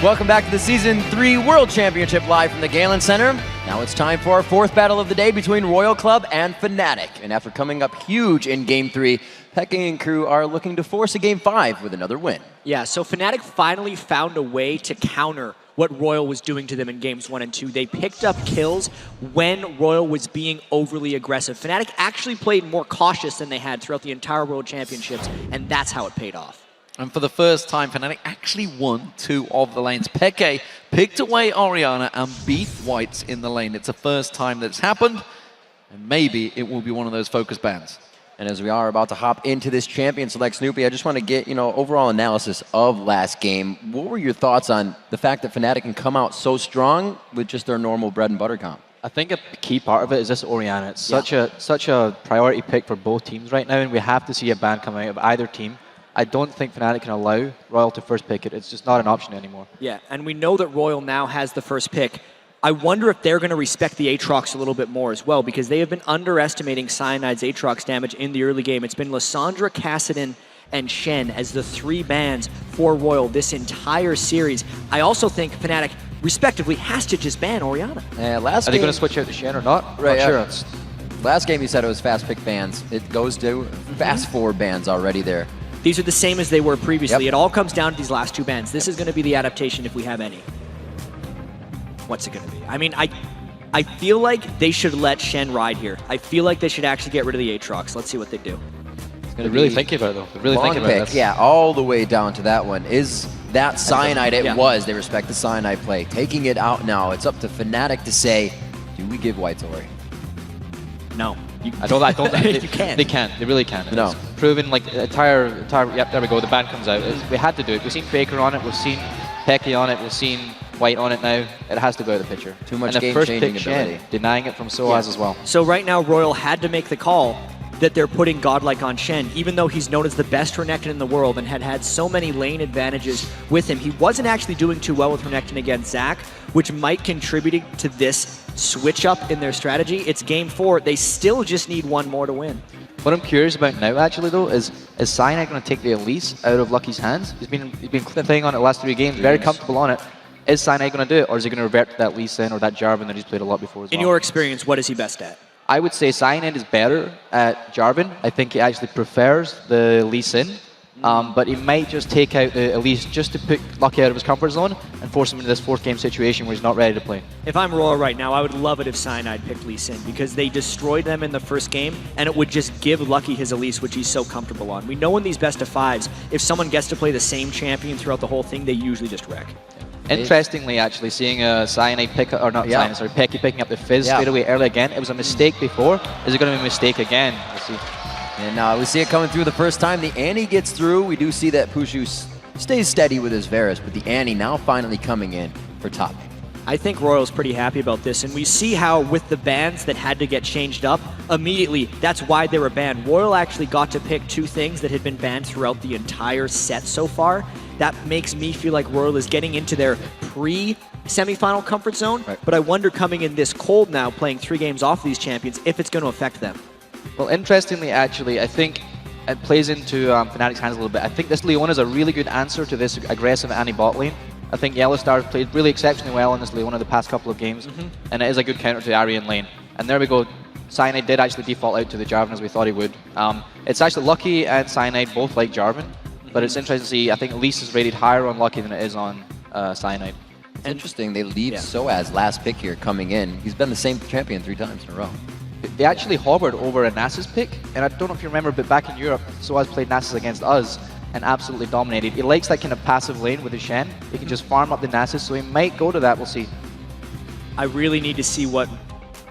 Welcome back to the Season 3 World Championship live from the Galen Center. Now it's time for our fourth battle of the day between Royal Club and Fnatic. And after coming up huge in Game 3, Peke and crew are looking to force a Game 5 with another win. Yeah, so Fnatic finally found a way to counter what Royal was doing to them in Games 1 and 2. They picked up kills when Royal was being overly aggressive. Fnatic actually played more cautious than they had throughout the entire World Championships, and that's how it paid off. And for the first time, Fnatic actually won 2 of the lanes. Peke picked away Orianna and beat Whites in the lane. It's the first time that's happened, and maybe it will be one of those focus bans. And as we are about to hop into this champion select, Snoopy, I just want to get, overall analysis of last game. What were your thoughts on the fact that Fnatic can come out so strong with just their normal bread and butter comp? I think a key part of it is this Orianna. It's such a priority pick for both teams right now, and we have to see a ban come out of either team. I don't think Fnatic can allow Royal to first pick it. It's just not an option anymore. Yeah, and we know that Royal now has the first pick. I wonder if they're going to respect the Aatrox a little bit more as well, because they have been underestimating Cyanide's Aatrox damage in the early game. It's been Lissandra, Kassadin, and Shen as the 3 bans for Royal this entire series. I also think Fnatic, respectively, has to just ban Orianna. Are they going to switch out to Shen or not? Right, not sure. Last game you said it was fast pick bans. It goes to fast forward bans already there. These are the same as they were previously. Yep. It all comes down to these last 2 bans. This is going to be the adaptation if we have any. What's it going to be? I mean, I feel like they should let Shen ride here. I feel like they should actually get rid of the Aatrox. Let's see what they do. They're really thinking about it, though. They're really thinking about it. Yeah, all the way down to that one. Is that Cyanide? It was. They respect the Cyanide play. Taking it out now, it's up to Fnatic to say, do we give White Ori? No. I don't think you can't. They can't. They really can't. No. It's proven like entire. Yep, there we go. The ban comes out. We had to do it. We've seen Faker on it. We've seen Peke on it. We've seen White on it now. It has to go out of the picture. Too much and the first game-changing pick Shen, ability. denying it from Soaz as well. So right now, Royal had to make the call that they're putting Godlike on Shen, even though he's known as the best Renekton in the world and had so many lane advantages with him. He wasn't actually doing too well with Renekton against Zac, which might contribute to this switch up in their strategy. It's Game 4. They still just need 1 more to win. What I'm curious about now, actually, though, is Cyanide going to take the Elise out of Lucky's hands? He's been playing on it the last 3 games, very comfortable on it. Is Cyanide going to do it, or is he going to revert to that Lee Sin or that Jarvan that he's played a lot before as well? In your experience, what is he best at? I would say Cyanide is better at Jarvan. I think he actually prefers the Lee Sin. But he might just take out the Elise just to put Lucky out of his comfort zone and force him into this 4th game situation where he's not ready to play. If I'm Royal right now, I would love it if Cyanide picked Lee Sin, because they destroyed them in the first game, and it would just give Lucky his Elise, which he's so comfortable on. We know in these best of 5s, if someone gets to play the same champion throughout the whole thing, they usually just wreck. Interestingly, actually, seeing Cyanide pick up, or not Cyanide, sorry, Peke picking up the Fizz straight away early again. It was a mistake before. Is it going to be a mistake again? We'll see. And we see it coming through the first time. The Annie gets through. We do see that Pushu stays steady with his Varus, but the Annie now finally coming in for top. I think Royal's pretty happy about this, and we see how with the bans that had to get changed up, immediately, that's why they were banned. Royal actually got to pick 2 things that had been banned throughout the entire set so far. That makes me feel like Royal is getting into their pre-semifinal comfort zone, but I wonder coming in this cold now, playing 3 games off these champions, if it's going to affect them. Well, interestingly, actually, I think it plays into Fnatic's hands a little bit. I think this Leona is a really good answer to this aggressive Annie bot lane. I think Yellow Star has played really exceptionally well in this Leona the past couple of games, and it is a good counter to Arian lane. And there we go. Cyanide did actually default out to the Jarvan as we thought he would. It's actually Lucky and Cyanide both like Jarvan, but it's interesting to see. I think Elise is rated higher on Lucky than it is on Cyanide. It's interesting. They leave Soaz last pick here coming in. He's been the same champion 3 times in a row. They actually hovered over a Nasus pick, and I don't know if you remember, but back in Europe, Soaz played Nasus against us and absolutely dominated. He likes that kind of passive lane with his Shen. He can just farm up the Nasus, so he might go to that. We'll see. I really need to see what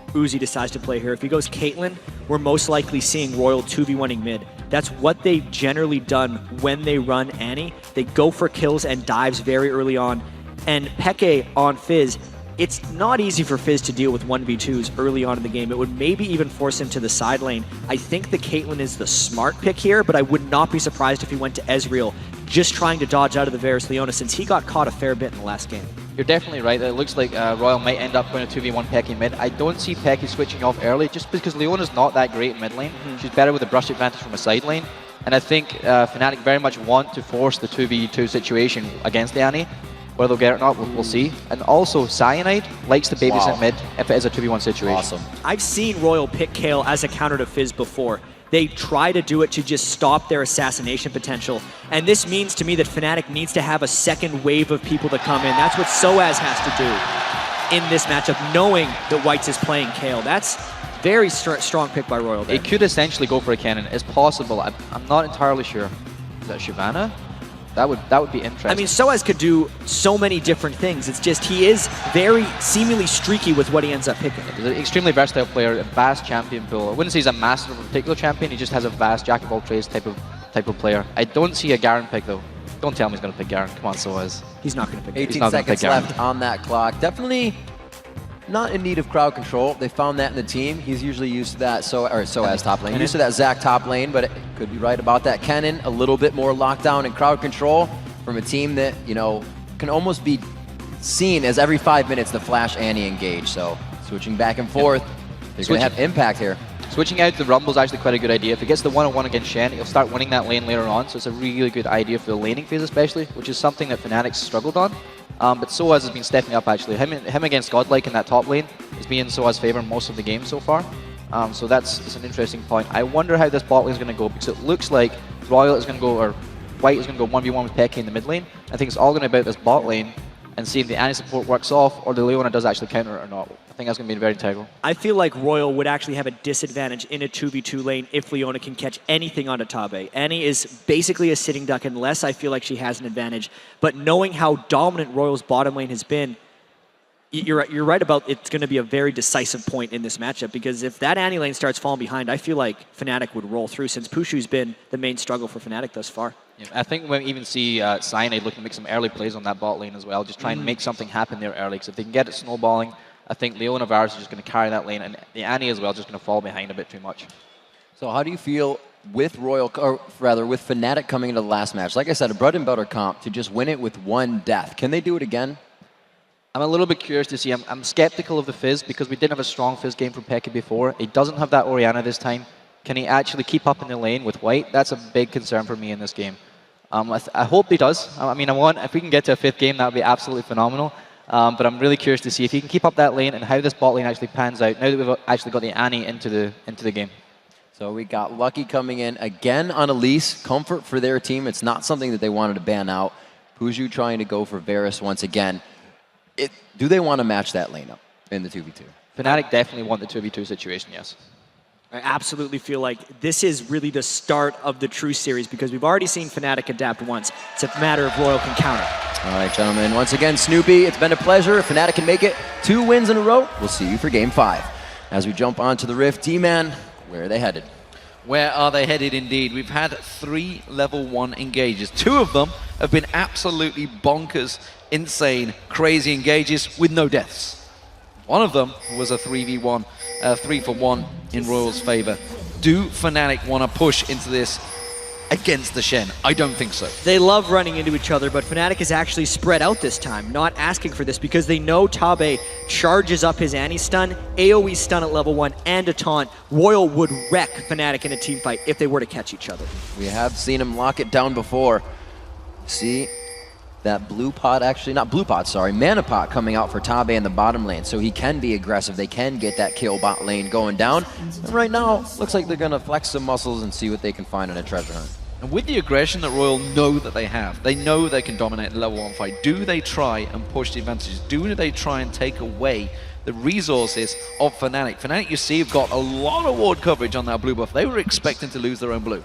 Uzi decides to play here. If he goes Caitlyn, we're most likely seeing Royal 2v1ing mid. That's what they've generally done when they run Annie. They go for kills and dives very early on. And Peke on Fizz, it's not easy for Fizz to deal with 1v2s early on in the game. It would maybe even force him to the side lane. I think the Caitlyn is the smart pick here, but I would not be surprised if he went to Ezreal, just trying to dodge out of the Varus Leona, since he got caught a fair bit in the last game. You're definitely right. It looks like Royal might end up going to 2v1 Peke mid. I don't see Peke switching off early, just because Leona's not that great in mid lane. She's better with a brush advantage from a side lane. And I think Fnatic very much want to force the 2v2 situation against the Annie. Whether they'll get it or not, we'll see. And also, Cyanide likes to babysit mid if it is a 2v1 situation. Awesome. I've seen Royal pick Kale as a counter to Fizz before. They try to do it to just stop their assassination potential. And this means to me that Fnatic needs to have a second wave of people to come in. That's what Soaz has to do in this matchup, knowing that Whites is playing Kale. That's very strong pick by Royal there. It could essentially go for a cannon. It's possible. I'm not entirely sure. Is that Shyvana? That would be interesting. I mean, Soaz could do so many different things. It's just he is very seemingly streaky with what he ends up picking. He's an extremely versatile player, a vast champion pool. I wouldn't say he's a master of a particular champion. He just has a vast jack of all trades type of player. I don't see a Garen pick though. Don't tell me he's going to pick Garen. Come on, Soaz. He's not going to pick. 18 seconds left on that clock. Definitely not in need of crowd control. They found that in the team. He's usually used to that, Soaz top lane. Used to that Zac top lane, but it could be right about that. Kennen, a little bit more lockdown and crowd control from a team that, you know, can almost be seen as every 5 minutes the Flash Annie engage. So switching back and forth, they're going to have impact here. Switching out the Rumble is actually quite a good idea. If he gets the 1-on-1 against Shen, he'll start winning that lane later on, so it's a really good idea for the laning phase especially, which is something that Fnatic's struggled on. But Soaz has been stepping up actually. Him against Godlike in that top lane has been in Soaz's favor most of the game so far. So that's an interesting point. I wonder how this bot lane is going to go, because it looks like Royal is going to go, or White is going to go 1v1 with Peke in the mid lane. I think it's all going to be about this bot lane and see if the Annie support works off or the Leona does actually counter it or not. I think that's going to be very integral. I feel like Royal would actually have a disadvantage in a 2v2 lane if Leona can catch anything onto Tabe. Annie is basically a sitting duck unless I feel like she has an advantage. But knowing how dominant Royal's bottom lane has been, you're right about it's going to be a very decisive point in this matchup, because if that Annie lane starts falling behind, I feel like Fnatic would roll through, since Pushu's been the main struggle for Fnatic thus far. Yeah, I think we even see Cyanide looking to make some early plays on that bot lane as well, just try and make something happen there early, because if they can get it snowballing, I think Leona Varus is just going to carry that lane, and the Annie as well is just going to fall behind a bit too much. So how do you feel with Royal, or rather with Fnatic coming into the last match? Like I said, a bread and butter comp to just win it with one death. Can they do it again? I'm a little bit curious to see. I'm skeptical of the Fizz, because we didn't have a strong Fizz game from Peke before. He doesn't have that Orianna this time. Can he actually keep up in the lane with White? That's a big concern for me in this game. I hope he does. I mean, if we can get to a 5th game, that would be absolutely phenomenal. But I'm really curious to see if he can keep up that lane and how this bot lane actually pans out now that we've actually got the Annie into the game. So we got Lucky coming in again on Elise. Comfort for their team. It's not something that they wanted to ban out. Pushu trying to go for Varus once again. Do they want to match that lane up in the 2v2? Fnatic definitely want the 2v2 situation, yes. I absolutely feel like this is really the start of the true series, because we've already seen Fnatic adapt once. It's a matter of Royal can counter. All right, gentlemen. Once again, Snoopy, it's been a pleasure. If Fnatic can make it 2 wins in a row, we'll see you for Game 5. As we jump onto the Rift, D-Man, where are they headed? Where are they headed indeed? We've had 3 level 1 engages. 2 of them have been absolutely bonkers, insane, crazy engages with no deaths. One of them was a 3v1, 3-for-1 in Royal's favor. Do Fnatic want to push into this against the Shen? I don't think so. They love running into each other, but Fnatic is actually spread out this time, not asking for this, because they know Tabe charges up his Annie stun, AoE stun at level 1, and a taunt. Royal would wreck Fnatic in a team fight if they were to catch each other. We have seen him lock it down before. See that blue pot, actually, not blue pot, sorry, mana pot coming out for Tabe in the bottom lane, so he can be aggressive. They can get that kill bot lane going down. And right now, looks like they're going to flex some muscles and see what they can find on a treasure hunt. And with the aggression that Royal know that they have, they know they can dominate the level 1 fight. Do they try and push the advantages? Do they try and take away the resources of Fnatic? Fnatic, you see, have got a lot of ward coverage on that blue buff. They were expecting to lose their own blue.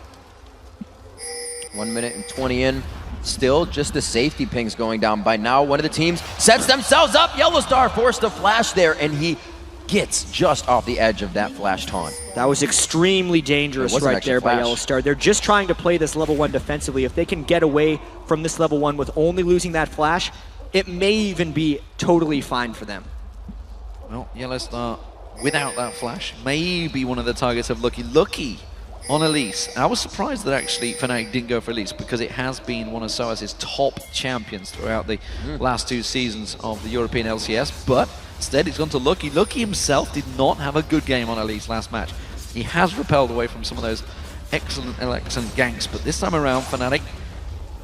1 minute and 20 in. Still just the safety pings going down. By now, one of the teams sets themselves up. Yellow Star forced a flash there, and he gets just off the edge of that flash taunt. That was extremely dangerous right there by Yellow Star. They're just trying to play this level 1 defensively. If they can get away from this level 1 with only losing that flash, it may even be totally fine for them. Well, Yellow Star, without that flash, may be one of the targets of Lucky. Lucky on Elise. I was surprised that actually Fnatic didn't go for Elise, because it has been one of Soaz's top champions throughout the last 2 seasons of the European LCS, but instead he's gone to Lucky. Lucky himself did not have a good game on Elise last match. He has repelled away from some of those excellent ganks, but this time around Fnatic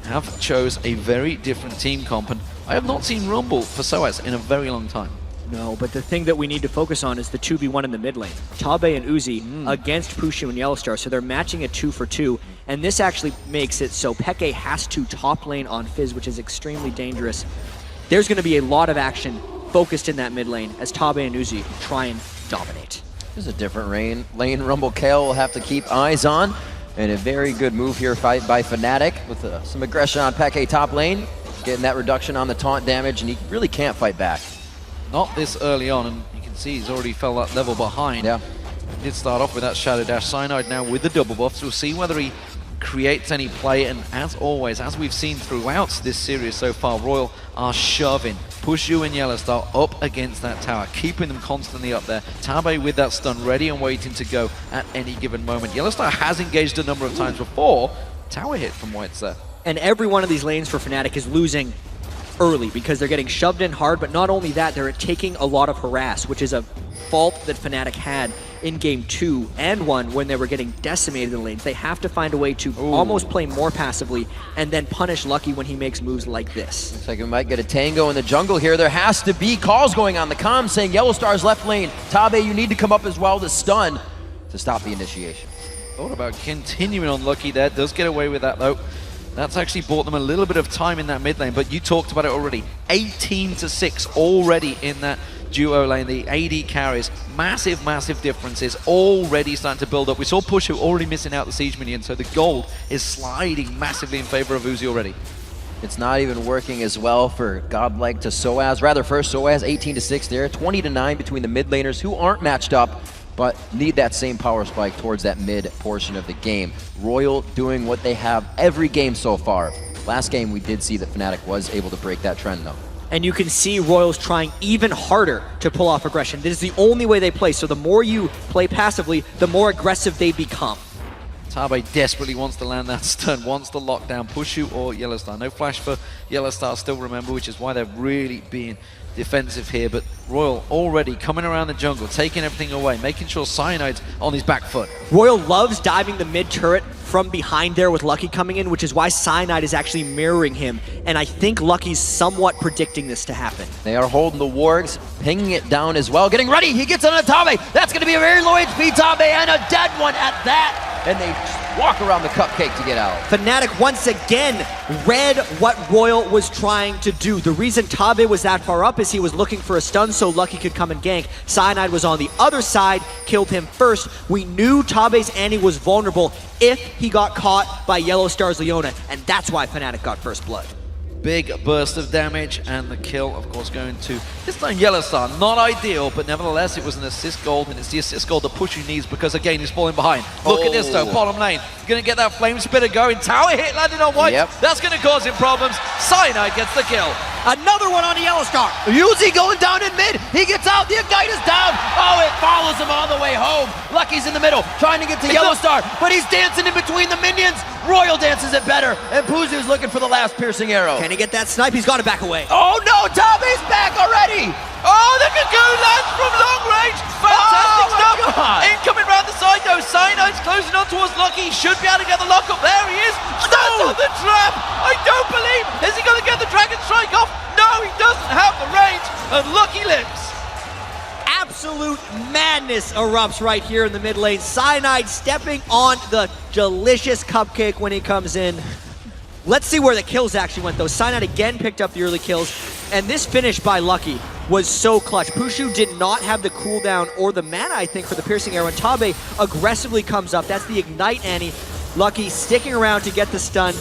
have chose a very different team comp, and I have not seen Rumble for Soaz in a very long time. No, but the thing that we need to focus on is the 2v1 in the mid lane. Tabe and Uzi against Pushu and Yellowstar, so they're matching a 2-for-2, and this actually makes it so Peke has to top lane on Fizz, which is extremely dangerous. There's going to be a lot of action focused in that mid lane as Tabe and Uzi try and dominate. There's a different lane Rumble Kale will have to keep eyes on, and a very good move here by Fnatic with some aggression on Peke top lane, getting that reduction on the taunt damage, and he really can't fight back. Not this early on, and you can see he's already fell that level behind. Yeah. He did start off with that Shadow Dash. Cyanide now with the double buffs. We'll see whether he creates any play, and as always, as we've seen throughout this series so far, Royal are shoving Pushu and Yellowstar up against that tower, keeping them constantly up there. Tabe with that stun ready and waiting to go at any given moment. Yellowstar has engaged a number of times before. Tower hit from White's there. And every one of these lanes for Fnatic is losing early because they're getting shoved in hard, but not only that, they're taking a lot of harass, which is a fault that Fnatic had in game 2 and 1 when they were getting decimated in the lanes. They have to find a way to almost play more passively and then punish Lucky when he makes moves like this. Looks like we might get a tango in the jungle here. There has to be calls going on the comms saying Yellowstar's left lane. Tabe, you need to come up as well to stun to stop the initiation. Thought about continuing on Lucky there. Does get away with that though. That's actually bought them a little bit of time in that mid lane, but you talked about it already. 18-6 already in that duo lane. The AD carries. Massive, massive differences already starting to build up. We saw Pushu already missing out the siege minion, so the gold is sliding massively in favor of Uzi already. It's not even working as well for Godlike to Soaz. Rather, first Soaz 18-6 there, 20-9 between the mid laners who aren't matched up, but need that same power spike towards that mid portion of the game. Royal doing what they have every game so far. Last game we did see that Fnatic was able to break that trend though. And you can see Royals trying even harder to pull off aggression. This is the only way they play, so the more you play passively, the more aggressive they become. Tabe desperately wants to land that stun, wants to lock down Pushu or Yellowstar. No flash for Yellowstar still, remember, which is why they're really being defensive here, but Royal already coming around the jungle, taking everything away, making sure Cyanide's on his back foot. Royal loves diving the mid turret from behind there with Lucky coming in, which is why Cyanide is actually mirroring him, and I think Lucky's somewhat predicting this to happen. They are holding the wargs, pinging it down as well, getting ready, he gets on a Tabe, that's going to be a very low HP Tabe, and a dead one at that, and they walk around the cupcake to get out. Fnatic once again read what Royal was trying to do. The reason Tabe was that far up is he was looking for a stun so Lucky could come and gank. Cyanide was on the other side, killed him first. We knew Tabe's Annie was vulnerable if he got caught by Yellowstar's Leona, and that's why Fnatic got first blood. Big burst of damage, and the kill, of course, going to this time Yellowstar. Not ideal, but nevertheless, it was an assist gold, and it's the assist gold that Pushu needs because, again, he's falling behind. Look at this, though, bottom lane. Going to get that flame spitter going. Tower hit landing on White. Yep. That's going to cause him problems. Cyanide gets the kill. Another one on the Yellowstar. Uzi going down in mid. He gets out. The Ignite is down. Oh, it follows him all the way home. Lucky's in the middle, trying to get to Yellowstar, but he's dancing in between the minions. Royal dances it better, and Puzu's looking for the last piercing arrow. Can he get that snipe? He's got to back away. Oh no, Tabe's back already. Oh, the Cocoon lands from long range. Fantastic stuff. Incoming round the side, though. Cyanide's closing on towards Lucky. Should be able to get the lock up. There he is. Stands on the trap. I don't believe. Is he going to get the Dragon Strike off? No, he doesn't have the range, and Lucky lives. Absolute madness erupts right here in the mid lane. Cyanide stepping on the delicious cupcake when he comes in. Let's see where the kills actually went, though. Cyanide again picked up the early kills, and this finish by Lucky was so clutch. Pushu did not have the cooldown or the mana, I think, for the piercing arrow, and Tabe aggressively comes up. That's the Ignite Annie. Lucky sticking around to get the stun,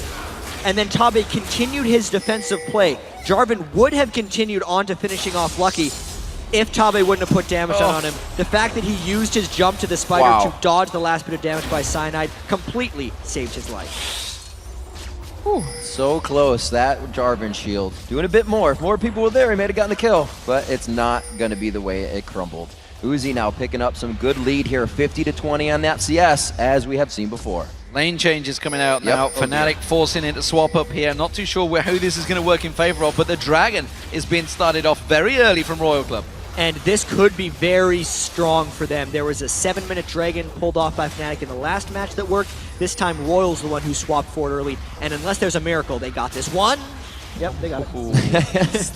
and then Tabe continued his defensive play. Jarvan would have continued on to finishing off Lucky if Tabe wouldn't have put damage on him. The fact that he used his jump to the spider to dodge the last bit of damage by Cyanide completely saved his life. Whew, so close, that Jarvan shield. Doing a bit more. If more people were there, he may have gotten the kill, but it's not going to be the way it crumbled. Uzi now picking up some good lead here, 50-20 on that CS, as we have seen before. Lane changes coming out now. Fnatic forcing it to swap up here. Not too sure who this is going to work in favor of, but the Dragon is being started off very early from Royal Club. And this could be very strong for them. There was a 7-minute Dragon pulled off by Fnatic in the last match that worked. This time Royal's the one who swapped forward early, and unless there's a miracle, they got this. 1, Yep, they got it.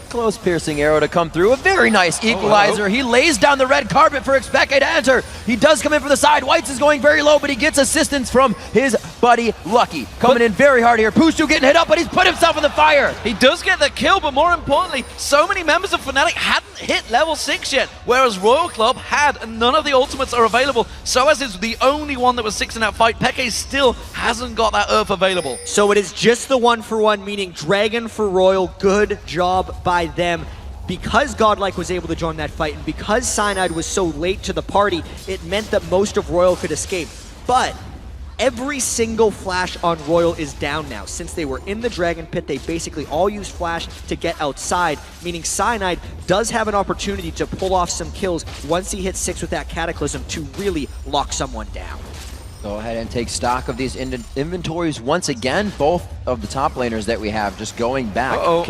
Close piercing arrow to come through. A very nice equalizer. He lays down the red carpet for Xpeke to enter. He does come in for the side. Whites is going very low, but he gets assistance from his buddy Lucky. Coming in very hard here. Pushu getting hit up, but he's put himself in the fire. He does get the kill, but more importantly, so many members of Fnatic hadn't hit level 6 yet, whereas Royal Club had, and none of the ultimates are available. Soaz is the only one that was 6 in that fight. Peke still hasn't got that Earth available. So it is just the 1-for-1, meaning Dragon for Royal. Good job by them. Because Godlike was able to join that fight, and because Cyanide was so late to the party, it meant that most of Royal could escape. But every single flash on Royal is down now. Since they were in the Dragon Pit, they basically all used flash to get outside, meaning Cyanide does have an opportunity to pull off some kills once he hits 6 with that Cataclysm to really lock someone down. Go ahead and take stock of these inventories once again. Both of the top laners that we have just going back. Ooh,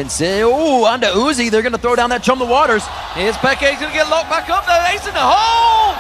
onto Uzi. They're going to throw down that Chum the Waters. Here's Peke. He's going to get locked back up there. Ace in the hole!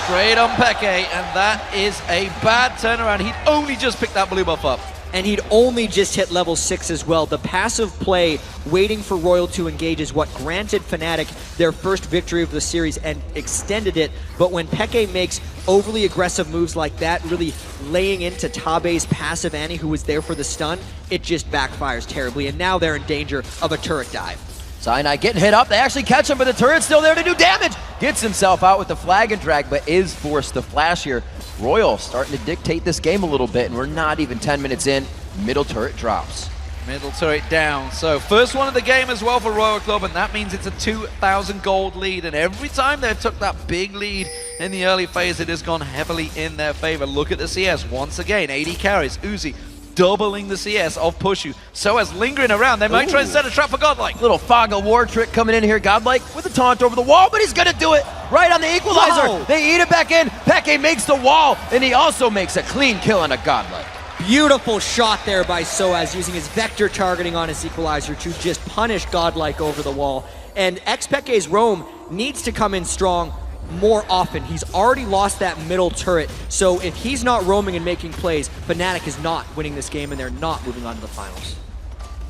Straight on Peke, and that is a bad turnaround. He'd only just picked that blue buff up. And he'd only just hit level 6 as well. The passive play, waiting for Royal to engage, is what granted Fnatic their first victory of the series and extended it. But when Peke makes overly aggressive moves like that, really laying into Tabe's passive Annie, who was there for the stun, it just backfires terribly. And now they're in danger of a turret dive. Cyanide getting hit up. They actually catch him, but the turret's still there to do damage. Gets himself out with the flag and drag, but is forced to flash here. Royal starting to dictate this game a little bit, and we're not even 10 minutes in. Middle turret drops. Middle turret down. So first one of the game as well for Royal Club, and that means it's a 2,000 gold lead. And every time they've took that big lead in the early phase, it has gone heavily in their favor. Look at the CS once again. 80 carries. Uzi doubling the CS of Pushu. So as lingering around, they might try and set a trap for Godlike. Little fog of war trick coming in here. Godlike with a taunt over the wall, but he's gonna do it right on the equalizer. Whoa. They eat it back in. Peke makes the wall, and he also makes a clean kill on a Godlike. Beautiful shot there by Soaz, using his vector targeting on his equalizer to just punish Godlike over the wall. And Xpeke's roam needs to come in strong more often. He's already lost that middle turret, so if he's not roaming and making plays, Fnatic is not winning this game and they're not moving on to the finals.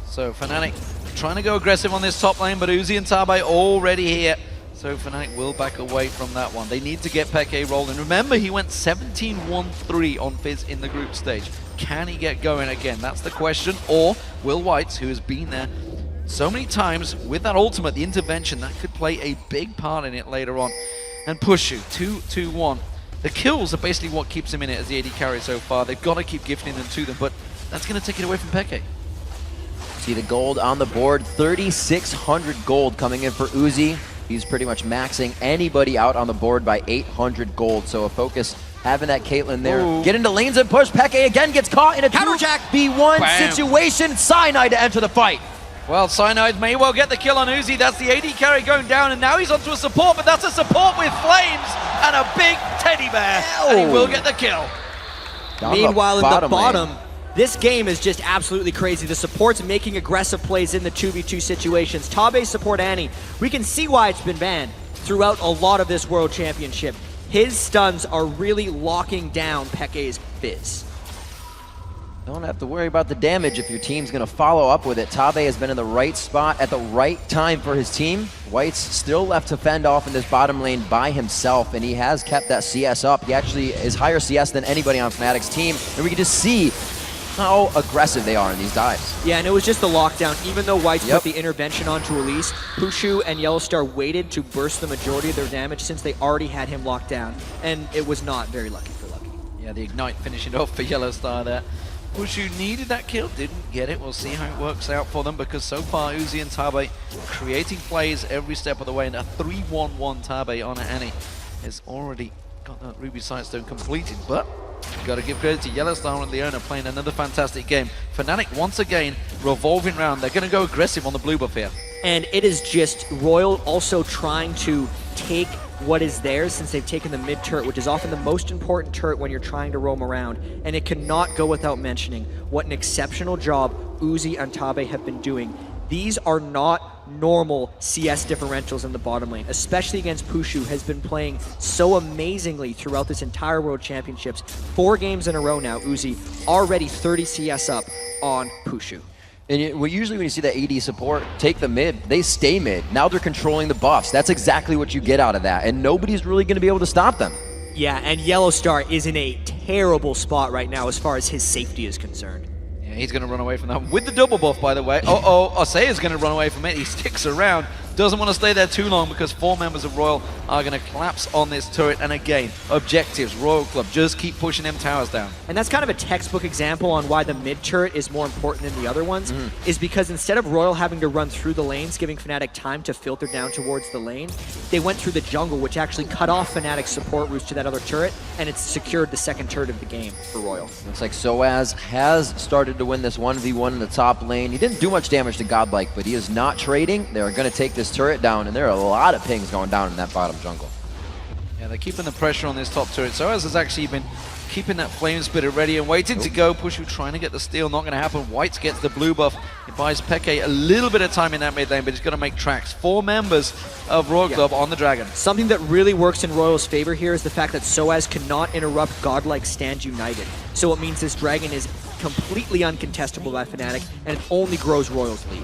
So Fnatic trying to go aggressive on this top lane, but Uzi and Tabe already here. So Fnatic will back away from that one. They need to get Peke rolling. Remember, he went 17-1-3 on Fizz in the group stage. Can he get going again? That's the question. Or will Whites, who has been there so many times with that ultimate, the intervention, that could play a big part in it later on. And Pushu, 2-2-1. The kills are basically what keeps him in it as the AD carry so far. They've got to keep gifting them to them, but that's going to take it away from Peke. See the gold on the board, 3,600 gold coming in for Uzi. He's pretty much maxing anybody out on the board by 800 gold, so a focus having that Caitlyn there. Ooh. Get into lanes and push. Peke again gets caught in a Counter-attack. 2v1 situation. Cyanide to enter the fight. Well, Cyanide may well get the kill on Uzi. That's the AD carry going down, and now he's onto a support, but that's a support with flames and a big teddy bear, and he will get the kill. Meanwhile, in the bottom, lane. this game is just absolutely crazy. The support's making aggressive plays in the 2v2 situations. Tabe's support Annie, we can see why it's been banned throughout a lot of this World Championship. His stuns are really locking down Peke's Fizz. Don't have to worry about the damage if your team's going to follow up with it. Tabe has been in the right spot at the right time for his team. White's still left to fend off in this bottom lane by himself, and he has kept that CS up. He actually is higher CS than anybody on Fnatic's team, and we can just see how aggressive they are in these dives. Yeah, and it was just the lockdown. Even though White's put the intervention onto Elise, Pushu and Yellowstar waited to burst the majority of their damage since they already had him locked down, and it was not very lucky for Lucky. Yeah, the Ignite finishing off for Yellowstar there. Pushu needed that kill, didn't get it. We'll see how it works out for them, because so far Uzi and Tabe creating plays every step of the way, and a 3-1-1 Tabe on Annie has already got that Ruby Sightstone completed, but got to give credit to Yellowstar and Leona playing another fantastic game. Fnatic once again revolving round. They're going to go aggressive on the blue buff here. And it is just Royal also trying to take what is theirs, since they've taken the mid turret, which is often the most important turret when you're trying to roam around. And it cannot go without mentioning what an exceptional job Uzi and Tabe have been doing. These are not normal CS differentials in the bottom lane, especially against Pushu, has been playing so amazingly throughout this entire World Championships. 4 games in a row now, Uzi already 30 CS up on Pushu. And well, usually when you see the AD support take the mid, they stay mid. Now they're controlling the buffs. That's exactly what you get out of that. And nobody's really going to be able to stop them. Yeah, and Yellow Star is in a terrible spot right now as far as his safety is concerned. Yeah, he's going to run away from that with the double buff, by the way. Osei is going to run away from it. He sticks around. Doesn't want to stay there too long because 4 members of Royal are going to collapse on this turret. And again, objectives, Royal Club, just keep pushing them towers down. And that's kind of a textbook example on why the mid turret is more important than the other ones, is because instead of Royal having to run through the lanes, giving Fnatic time to filter down towards the lane, they went through the jungle, which actually cut off Fnatic's support routes to that other turret, and it's secured the second turret of the game for Royal. Looks like Soaz has started to win this 1v1 in the top lane. He didn't do much damage to Godlike, but he is not trading. They're going to take this turret down, and there are a lot of pings going down in that bottom jungle. Yeah, they're keeping the pressure on this top turret. Soaz has actually been keeping that flame spitter ready and waiting to go. Pushu trying to get the steal, not going to happen. Whites gets the blue buff. It buys Peke a little bit of time in that mid lane, but he's going to make tracks. 4 members of Royal Club on the Dragon. Something that really works in Royal's favor here is the fact that Soaz cannot interrupt Godlike Stand United. So it means this Dragon is completely uncontestable by Fnatic, and it only grows Royal's lead.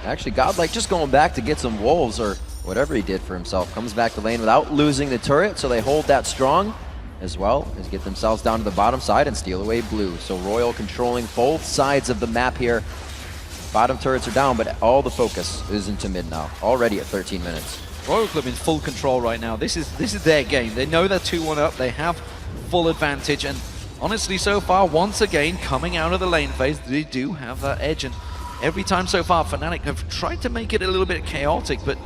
Actually, Godlike just going back to get some wolves or whatever he did for himself. Comes back to lane without losing the turret, so they hold that strong as well as get themselves down to the bottom side and steal away blue. So Royal controlling both sides of the map here. Bottom turrets are down, but all the focus is into mid now, already at 13 minutes. Royal Club in full control right now. This is their game. They know they're 2-1 up. They have full advantage, and honestly, so far, once again, coming out of the lane phase, they do have that edge. And every time so far, Fnatic have tried to make it a little bit chaotic, but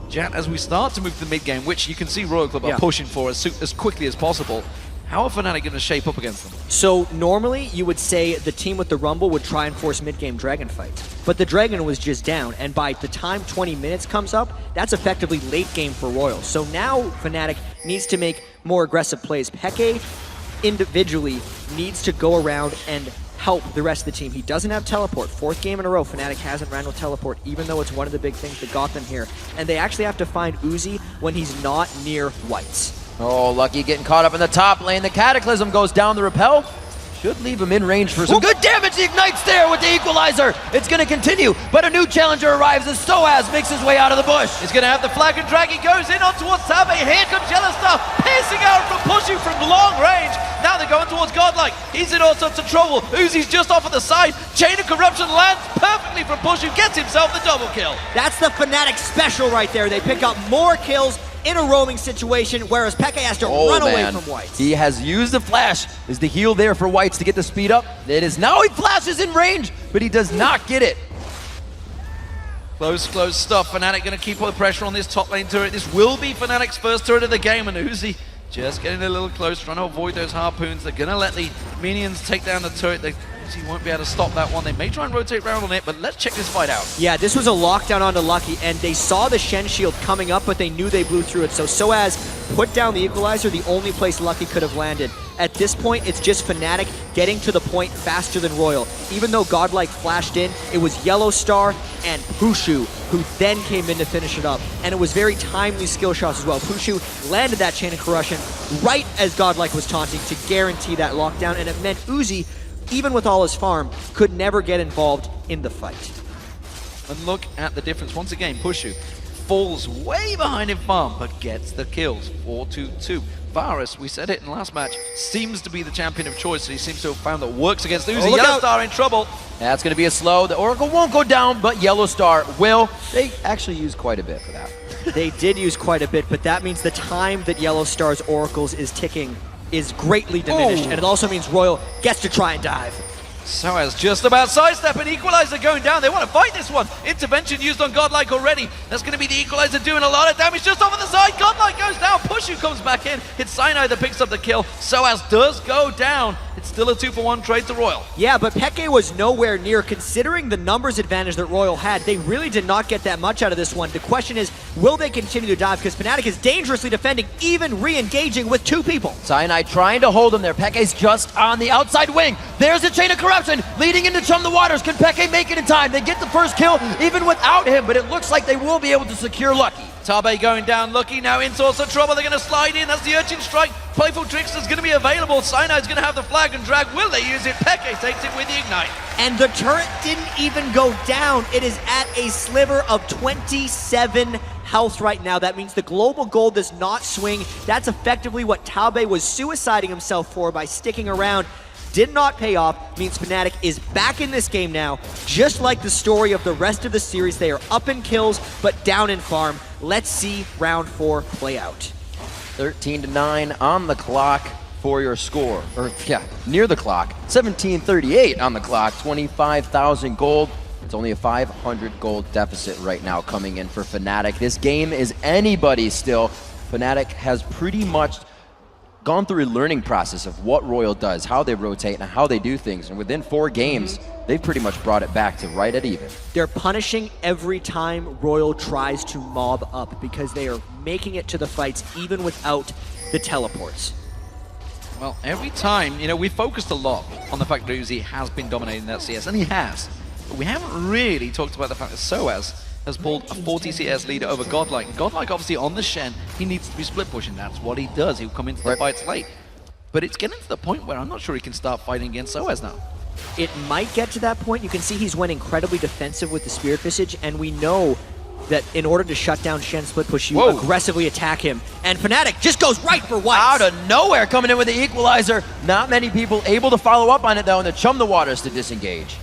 Jan, as we start to move to the mid game, which you can see Royal Club are pushing for as quickly as possible, how are Fnatic going to shape up against them? So normally you would say the team with the Rumble would try and force mid-game Dragon fights, but the Dragon was just down, and by the time 20 minutes comes up, that's effectively late game for Royal. So now Fnatic needs to make more aggressive plays. Peke individually needs to go around and help the rest of the team. He doesn't have teleport. 4th game in a row, Fnatic hasn't ran with teleport, even though it's one of the big things that got them here. And they actually have to find Uzi when he's not near Whites. Oh, Lucky getting caught up in the top lane. The Cataclysm goes down the repel. Should leave him in range for some good damage. He ignites there with the equalizer. It's going to continue, but a new challenger arrives as Soaz makes his way out of the bush. He's going to have the flag and drag. He goes in on towards Sabe. Here comes Yellowstar, piercing out from Pushu from long range. Now they're going towards Godlike. He's in all sorts of trouble. Uzi's just off at the side. Chain of Corruption lands perfectly from Pushu. Gets himself the double kill. That's the Fnatic special right there. They pick up more kills in a roaming situation, whereas Peke has to run away from Whites. He has used the flash. Is the heal there for Whites to get the speed up? It is now. He flashes in range, but he does not get it. Close stuff. Fnatic going to keep all the pressure on this top lane turret. This will be Fnatic's first turret of the game, and Uzi just getting a little close, trying to avoid those harpoons. They're going to let the minions take down the turret. Uzi won't be able to stop that one. They may try and rotate around on it, but let's check this fight out. Yeah, this was a lockdown onto Lucky, and they saw the Shen shield coming up, but they knew they blew through it. So Soaz put down the equalizer, the only place Lucky could have landed. At this point, it's just Fnatic getting to the point faster than Royal. Even though Godlike flashed in, it was Yellow Star and Pushu who then came in to finish it up. And it was very timely skill shots as well. Pushu landed that Chain of Corruption right as Godlike was taunting to guarantee that lockdown, and it meant Uzi, even with all his farm, could never get involved in the fight. And look at the difference. Once again, Pushu falls way behind in farm, but gets the kills. 4-2-2. Varus, we said it in the last match, seems to be the champion of choice, so he seems to have found that works against Uzi. Yellowstar in trouble. That's going to be a slow. The Oracle won't go down, but Yellowstar will. They actually use quite a bit for that. They did use quite a bit, but that means the time that Yellowstar's Oracles is ticking is greatly diminished, and it also means Royal gets to try and dive. Soaz just about sidestep, and Equalizer going down. They want to fight this one. Intervention used on Godlike already. That's going to be the Equalizer doing a lot of damage just over the side. Godlike goes down. Pushu comes back in. It's Cyanide that picks up the kill. Soaz does go down. It's still a 2-for-1 trade to Royal. Yeah, but Peke was nowhere near. Considering the numbers advantage that Royal had, they really did not get that much out of this one. The question is, will they continue to dive? Because Fnatic is dangerously defending, even re-engaging with 2 people. Cyanide trying to hold him there. Peke's just on the outside wing. There's a Chain of Corruption leading into Chum the Waters. Can Peke make it in time? They get the first kill even without him, but it looks like they will be able to secure Lucky. Tabe going down. Lucky now in source of trouble. They're going to slide in. That's the Urchin Strike. Playful Trickster's going to be available. Cynide's going to have the flag and drag. Will they use it? Peke takes it with the Ignite. And the turret didn't even go down. It is at a sliver of 27 health right now. That means the global gold does not swing. That's effectively what Taube was suiciding himself for by sticking around. Did not pay off, means Fnatic is back in this game now. Just like the story of the rest of the series, they are up in kills, but down in farm. Let's see round 4 play out. 13-9 on the clock for your score. Or, yeah, near the clock. 17:38 on the clock, 25,000 gold. It's only a 500 gold deficit right now coming in for Fnatic. This game is anybody's still. Fnatic has pretty much gone through a learning process of what Royal does, how they rotate, and how they do things. And within 4 games, they've pretty much brought it back to right at even. They're punishing every time Royal tries to mob up because they are making it to the fights even without the teleports. Well, every time, you know, we focused a lot on the fact that Uzi has been dominating that CS, and he has. But we haven't really talked about the fact that Soaz has pulled a 40 CS leader over Godlike. And Godlike, obviously, on the Shen, he needs to be split pushing. That's what he does. He'll come into the fights late. But it's getting to the point where I'm not sure he can start fighting against Soaz now. It might get to that point. You can see he's went incredibly defensive with the Spirit Visage, and we know that in order to shut down Shen split push, you aggressively attack him. And Fnatic just goes right for White. Out of nowhere, coming in with the equalizer. Not many people able to follow up on it, though, and to chum the waters to disengage.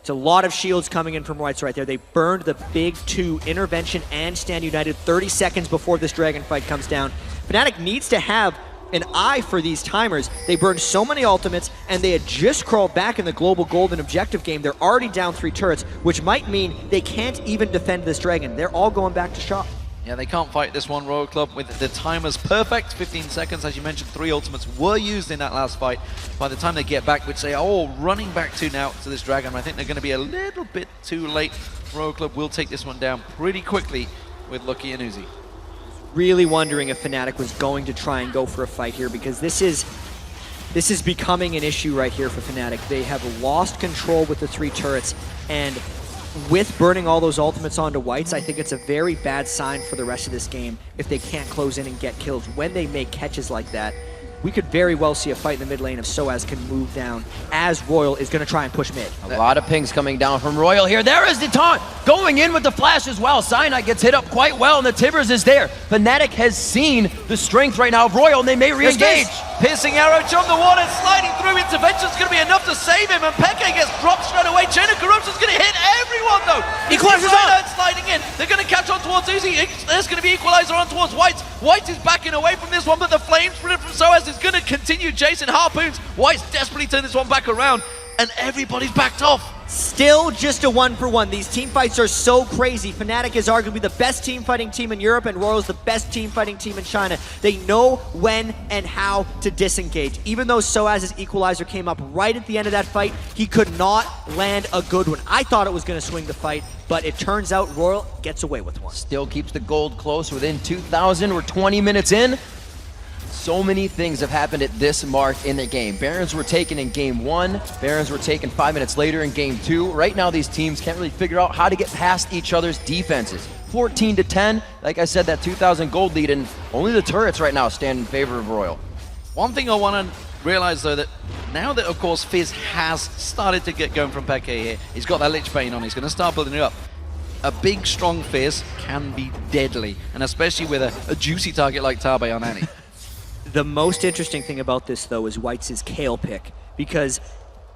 It's a lot of shields coming in from Whites right there. They burned the big 2, Intervention and Stand United, 30 seconds before this Dragon fight comes down. Fnatic needs to have an eye for these timers. They burned so many ultimates, and they had just crawled back in the global golden objective game. They're already down 3 turrets, which might mean they can't even defend this Dragon. They're all going back to shop. Yeah, they can't fight this one, Royal Club, with the timers perfect. 15 seconds, as you mentioned, 3 ultimates were used in that last fight. By the time they get back, which they are all running back to now to this Dragon, I think they're going to be a little bit too late. Royal Club will take this one down pretty quickly with Lucky and Uzi. Really wondering if Fnatic was going to try and go for a fight here, because this is becoming an issue right here for Fnatic. They have lost control with the 3 turrets, and with burning all those ultimates onto Whites, I think it's a very bad sign for the rest of this game if they can't close in and get kills. When they make catches like that, we could very well see a fight in the mid lane if Soaz can move down, as Royal is going to try and push mid. A lot of pings coming down from Royal here. There is the taunt going in with the flash as well. Cyanide gets hit up quite well, and the Tibbers is there. Fnatic has seen the strength right now of Royal, and they may re-engage. Piercing arrow, jump the water, sliding through. Intervention's going to be enough to save him, and Peke gets dropped straight away. Chain of Corruption's going to hit everyone, though. Equalizer's on. Sliding in. They're going to catch on towards Uzi. There's going to be Equalizer on towards White. White is backing away from this one, but the flame sprint from Soaz is going to continue chasing Harpoons. White's desperately turned this one back around, and everybody's backed off. Still just a 1-for-1. These team fights are so crazy. Fnatic is arguably the best team fighting team in Europe, and Royal's the best team fighting team in China. They know when and how to disengage. Even though Soaz's equalizer came up right at the end of that fight, he could not land a good one. I thought it was going to swing the fight, but it turns out Royal gets away with one. Still keeps the gold close within 2,000. We're 20 minutes in. So many things have happened at this mark in the game. Barons were taken in game 1. Barons were taken 5 minutes later in game 2. Right now, these teams can't really figure out how to get past each other's defenses. 14-10, like I said, that 2,000 gold lead, and only the turrets right now stand in favor of Royal. One thing I want to realize, though, that now that, of course, Fizz has started to get going from Peke here, he's got that Lich Bane on, he's going to start building it up. A big, strong Fizz can be deadly, and especially with a juicy target like Tabe on Annie. The most interesting thing about this, though, is White's Kale pick, because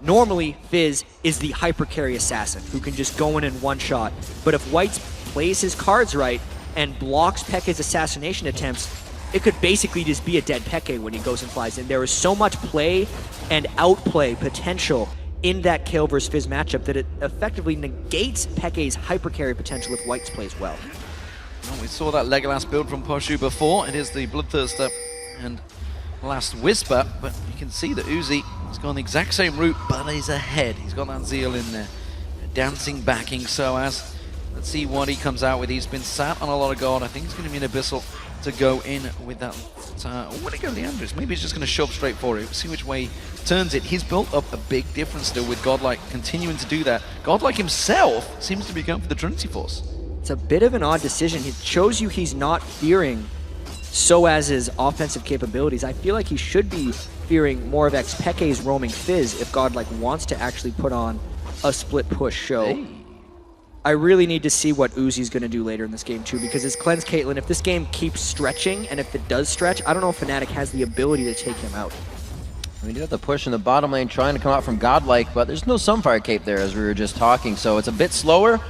normally Fizz is the hyper carry assassin who can just go in one shot. But if White's plays his cards right and blocks Peke's assassination attempts, it could basically just be a dead Peke when he goes and flies in. There is so much play and outplay potential in that Kale versus Fizz matchup that it effectively negates Peke's hyper carry potential if White's plays well. Well, we saw that Legolas build from Poshu before. It is the Bloodthirster and Last Whisper, but you can see that Uzi has gone the exact same route, but he's ahead. He's got that Zeal in there, dancing, backing Soaz. Let's see what he comes out with. He's been sat on a lot of gold. I think it's going to be an Abyssal to go in with that. When he go to the Andrews, maybe he's just going to shove straight for it. See which way he turns it. He's built up a big difference still with Godlike continuing to do that. Godlike himself seems to be going for the Trinity Force. It's a bit of an odd decision. He shows you he's not fearing Soaz's offensive capabilities, I feel like he should be fearing more of Xpeke's roaming Fizz if Godlike wants to actually put on a split push show. Hey. I really need to see what Uzi's going to do later in this game too, because his Cleanse Caitlyn, if this game keeps stretching, and if it does stretch, I don't know if Fnatic has the ability to take him out. We do have the push in the bottom lane trying to come out from Godlike, but there's no Sunfire Cape there as we were just talking, so it's a bit slower.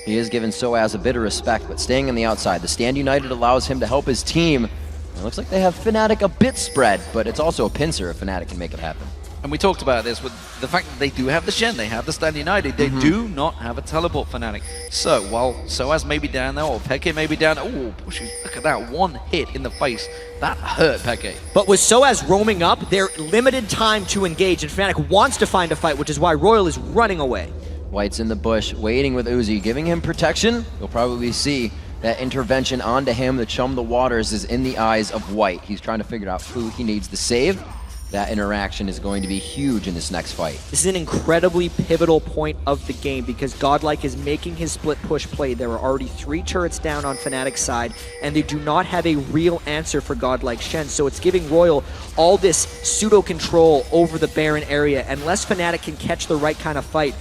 He is giving Soaz a bit of respect, but staying on the outside. The Stand United allows him to help his team. It looks like they have Fnatic a bit spread, but it's also a pincer if Fnatic can make it happen. And we talked about this with the fact that they do have the Shen, they have the Stand United, they do not have a teleport Fnatic. So while Soaz may be down there, or Peke may be down, oh, look at that, one hit in the face. That hurt Peke. But with Soaz roaming up, they're limited time to engage, and Fnatic wants to find a fight, which is why Royal is running away. White's in the bush, waiting with Uzi, giving him protection. You'll probably see that intervention onto him, the Chum the Waters, is in the eyes of White. He's trying to figure out who he needs to save. That interaction is going to be huge in this next fight. This is an incredibly pivotal point of the game because Godlike is making his split push play. There are already 3 turrets down on Fnatic's side, and they do not have a real answer for Godlike Shen, so it's giving Royal all this pseudo-control over the Baron area. Unless Fnatic can catch the right kind of fight,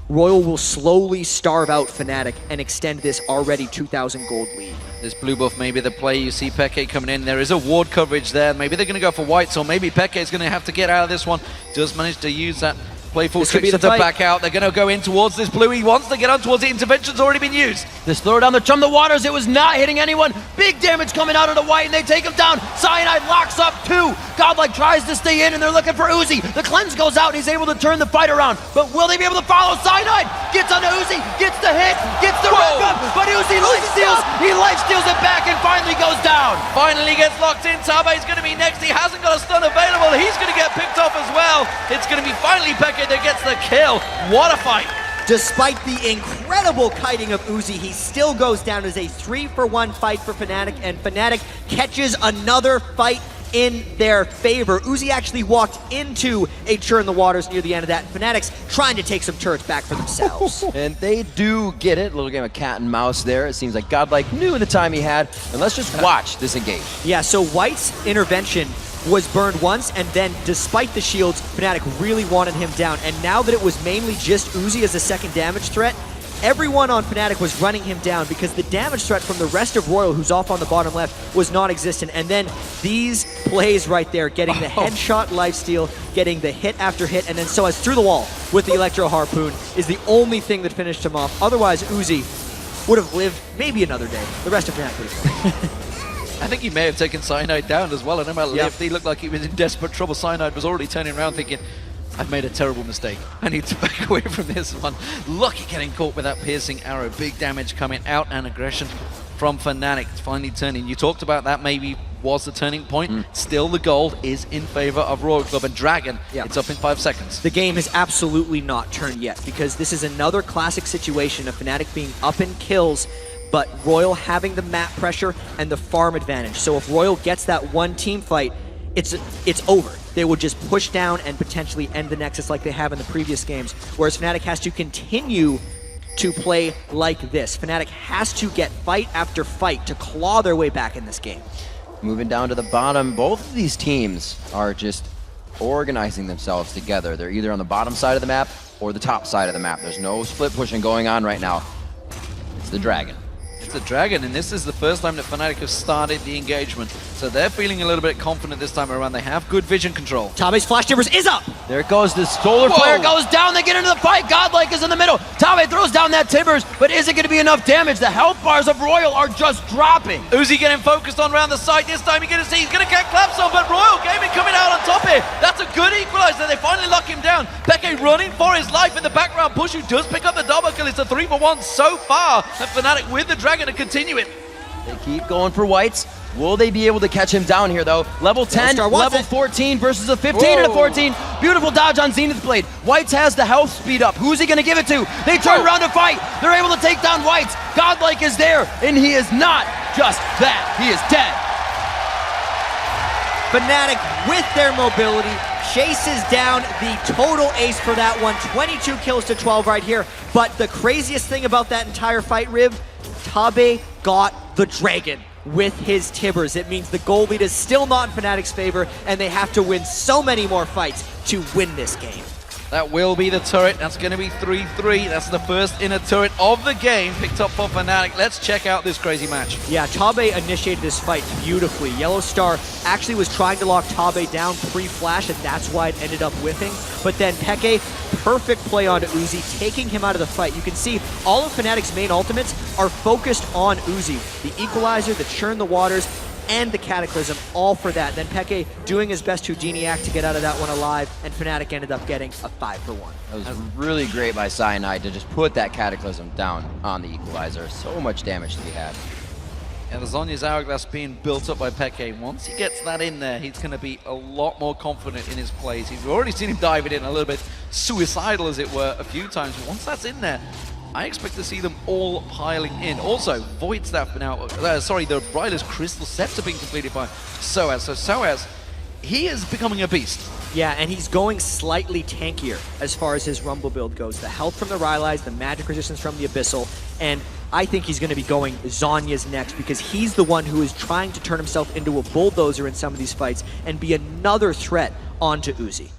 Royal will slowly starve out Fnatic and extend this already 2,000 gold lead. This blue buff may be the play. You see Peke coming in. There is a ward coverage there. Maybe they're going to go for White, so maybe Peke is going to have to get out of this one. Does manage to use that playful trickster to back out. They're going to go in towards this blue. He wants to get on towards the intervention's already been used. This throw down the Chum the Waters, it was not hitting anyone. Big damage coming out of the White, and they take him down. Cyanide locks up 2. Godlike tries to stay in, and they're looking for Uzi. The cleanse goes out, and he's able to turn the fight around. But will they be able to follow? Cyanide gets onto Uzi, gets the hit, gets the wrap up, but Uzi lifesteals. He lifesteals it back and finally goes down. Finally gets locked in. Tabe's going to be next. He hasn't got a stun available. He's going to get picked off as well. It's going to be finally Peke that gets the kill. What a fight. Despite the incredible kiting of Uzi, he still goes down as a 3-for-1 fight for Fnatic, and Fnatic catches another fight in their favor. Uzi actually walked into a Churn the Waters near the end of that, and Fnatic's trying to take some turrets back for themselves. And they do get it. A little game of cat and mouse there. It seems like Godlike knew the time he had, and let's just watch this engage. Yeah, so White's intervention was burned once, and then despite the shields, Fnatic really wanted him down. And now that it was mainly just Uzi as a second damage threat, everyone on Fnatic was running him down because the damage threat from the rest of Royal, who's off on the bottom left, was non-existent. And then these plays right there, getting the headshot lifesteal, getting the hit after hit, and then Soaz through the wall with the Electro Harpoon is the only thing that finished him off. Otherwise, Uzi would have lived maybe another day. The rest of Fnatic would have I think he may have taken Cyanide down as well. I know about Lift. He looked like he was in desperate trouble. Cyanide was already turning around thinking, I've made a terrible mistake. I need to back away from this one. Lucky getting caught with that piercing arrow. Big damage coming out and aggression from Fnatic. Finally turning. You talked about that maybe was the turning point. Still the gold is in favor of Royal Club and Dragon. It's up in 5 seconds. The game is absolutely not turned yet because this is another classic situation of Fnatic being up in kills, but Royal having the map pressure and the farm advantage. So if Royal gets that one team fight, it's over. They would just push down and potentially end the Nexus like they have in the previous games, whereas Fnatic has to continue to play like this. Fnatic has to get fight after fight to claw their way back in this game. Moving down to the bottom, both of these teams are just organizing themselves together. They're either on the bottom side of the map or the top side of the map. There's no split pushing going on right now. It's the Dragon. It's a Dragon, and this is the first time that Fnatic have started the engagement. So they're feeling a little bit confident this time around. They have good vision control. Tabe's Flash Timbers is up! There it goes. The Solar Flare goes down. They get into the fight. Godlike is in the middle. Tabe throws down that Timbers, but is it going to be enough damage? The health bars of Royal are just dropping. Uzi getting focused on around the side. This time you're going to see he's going to get claps on, but Royal Gaming coming out on top here. That's a good equalizer. They finally lock him down. Peke running for his life in the background. Pushu does pick up the double kill. It's a 3-for-1 so far. And Fnatic with the Dragon to continue it. They keep going for Whites. Will they be able to catch him down here, though? Level 10, level 14 versus a 15 and a 14. Beautiful dodge on Zenith Blade. Whites has the health speed up. Who's he going to give it to? They turn around to fight. They're able to take down Whites. Godlike is there, and he is not just that. He is dead. Fnatic, with their mobility, chases down the total ace for that one. 22 kills to 12 right here. But the craziest thing about that entire fight, Rib, Tabe got the Dragon. with his Tibbers. It means the goal lead is still not in Fnatic's favor, and they have to win so many more fights to win this game. That will be the turret. That's going to be 3-3. That's the first inner turret of the game picked up for Fnatic. Let's check out this crazy match. Yeah, Tabe initiated this fight beautifully. Yellow Star actually was trying to lock Tabe down pre-flash, and that's why it ended up whiffing. But then Peke, perfect play onto Uzi, taking him out of the fight. You can see all of Fnatic's main ultimates are focused on Uzi. The Equalizer, the Churn the Waters, and the Cataclysm, all for that. Then Peke doing his best Houdiniac to get out of that one alive, and Fnatic ended up getting a 5-for-1. That was really great by Cyanide to just put that Cataclysm down on the Equalizer. So much damage to be had. And the Zhonya's Hourglass being built up by Peke. Once he gets that in there, he's going to be a lot more confident in his plays. We've already seen him dive it in a little bit suicidal, as it were, a few times. But once that's in there, I expect to see them all piling in. Also, Void Staff now, the Brilers Crystal Scepter being completed by Soaz. So Soaz, he is becoming a beast. Yeah, and he's going slightly tankier as far as his Rumble build goes. The health from the Rylai's, the magic resistance from the Abyssal, and I think he's going to be going Zhonya's next because he's the one who is trying to turn himself into a bulldozer in some of these fights and be another threat onto Uzi.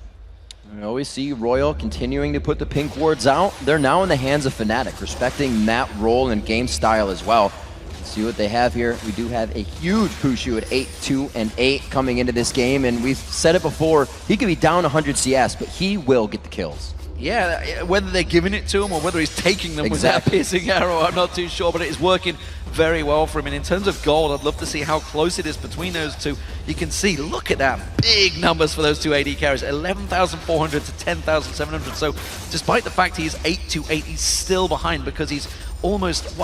We always see Royal continuing to put the pink wards out. They're now in the hands of Fnatic, respecting that role and game style as well. Let's see what they have here. We do have a huge Pushu at 8-2-8 coming into this game, and we've said it before, he could be down 100 CS, but he will get the kills. Yeah, whether they're giving it to him or whether he's taking them with that piercing arrow, I'm not too sure, but it is working very well for him. And in terms of gold, I'd love to see how close it is between those two. You can see, look at that, big numbers for those two AD carries, 11,400 to 10,700. So despite the fact he's 8-2-8, he's still behind because he's almost,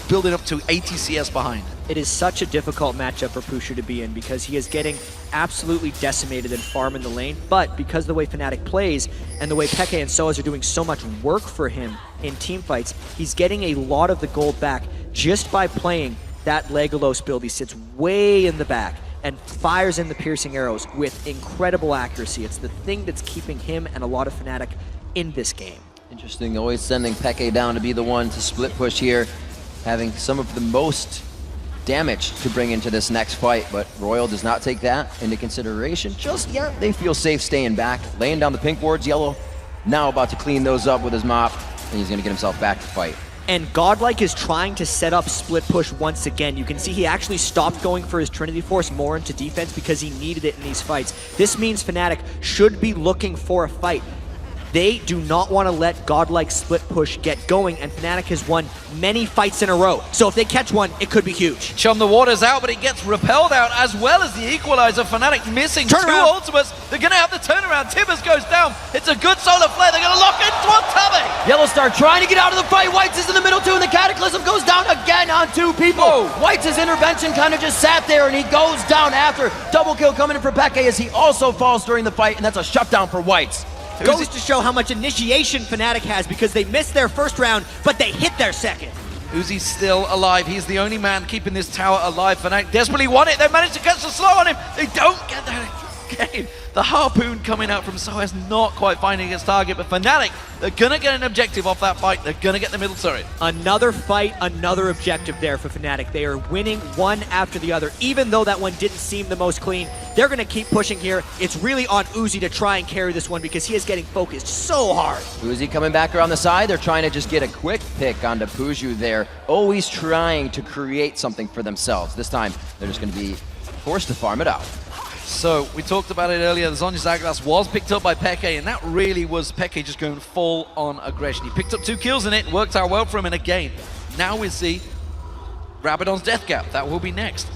building up to 80 CS behind. It is such a difficult matchup for Pusher to be in because he is getting absolutely decimated in farm in the lane, but because of the way Fnatic plays and the way Peke and Soaz are doing so much work for him in team fights, he's getting a lot of the gold back just by playing that Legolos build. He sits way in the back and fires in the piercing arrows with incredible accuracy. It's the thing that's keeping him and a lot of Fnatic in this game. Interesting, always sending Peke down to be the one to split push here, having some of the most damage to bring into this next fight, but Royal does not take that into consideration just yet. They feel safe staying back, laying down the pink wards. Yellow now about to clean those up with his mop, and he's going to get himself back to fight. And Godlike is trying to set up split push once again. You can see he actually stopped going for his Trinity Force more into defense because he needed it in these fights. This means Fnatic should be looking for a fight. They do not want to let Godlike split push get going, and Fnatic has won many fights in a row. So if they catch one, it could be huge. Chum the Waters out, but he gets repelled out as well as the Equalizer. Fnatic missing two ultimates. They're going to have the turnaround. Tibbers goes down. It's a good solar flare. They're going to lock into on Tabe. Yellow Star trying to get out of the fight. Whites is in the middle too, and the Cataclysm goes down again on two people. Whoa. Whites' intervention kind of just sat there, and he goes down after. Double kill coming in for Peke as he also falls during the fight, and that's a shutdown for Whites. Goes to show how much initiation Fnatic has because they missed their first round, but they hit their second. Uzi's still alive. He's the only man keeping this tower alive. Fnatic desperately want it. They managed to catch the slow on him. They don't get that again. The harpoon coming out from Soaz not quite finding its target, but Fnatic, they're going to get an objective off that fight. They're going to get the middle turret. Another fight, another objective there for Fnatic. They are winning one after the other. Even though that one didn't seem the most clean, they're going to keep pushing here. It's really on Uzi to try and carry this one because he is getting focused so hard. Uzi coming back around the side. They're trying to just get a quick pick onto Pushu there. Always trying to create something for themselves. This time, they're just going to be forced to farm it out. So, we talked about it earlier, the Zhonya's Hourglass was picked up by Peke, and that really was Peke just going full on aggression. He picked up 2 kills in it, worked out well for him in a game. Now we see Rabadon's Death Gap, that will be next.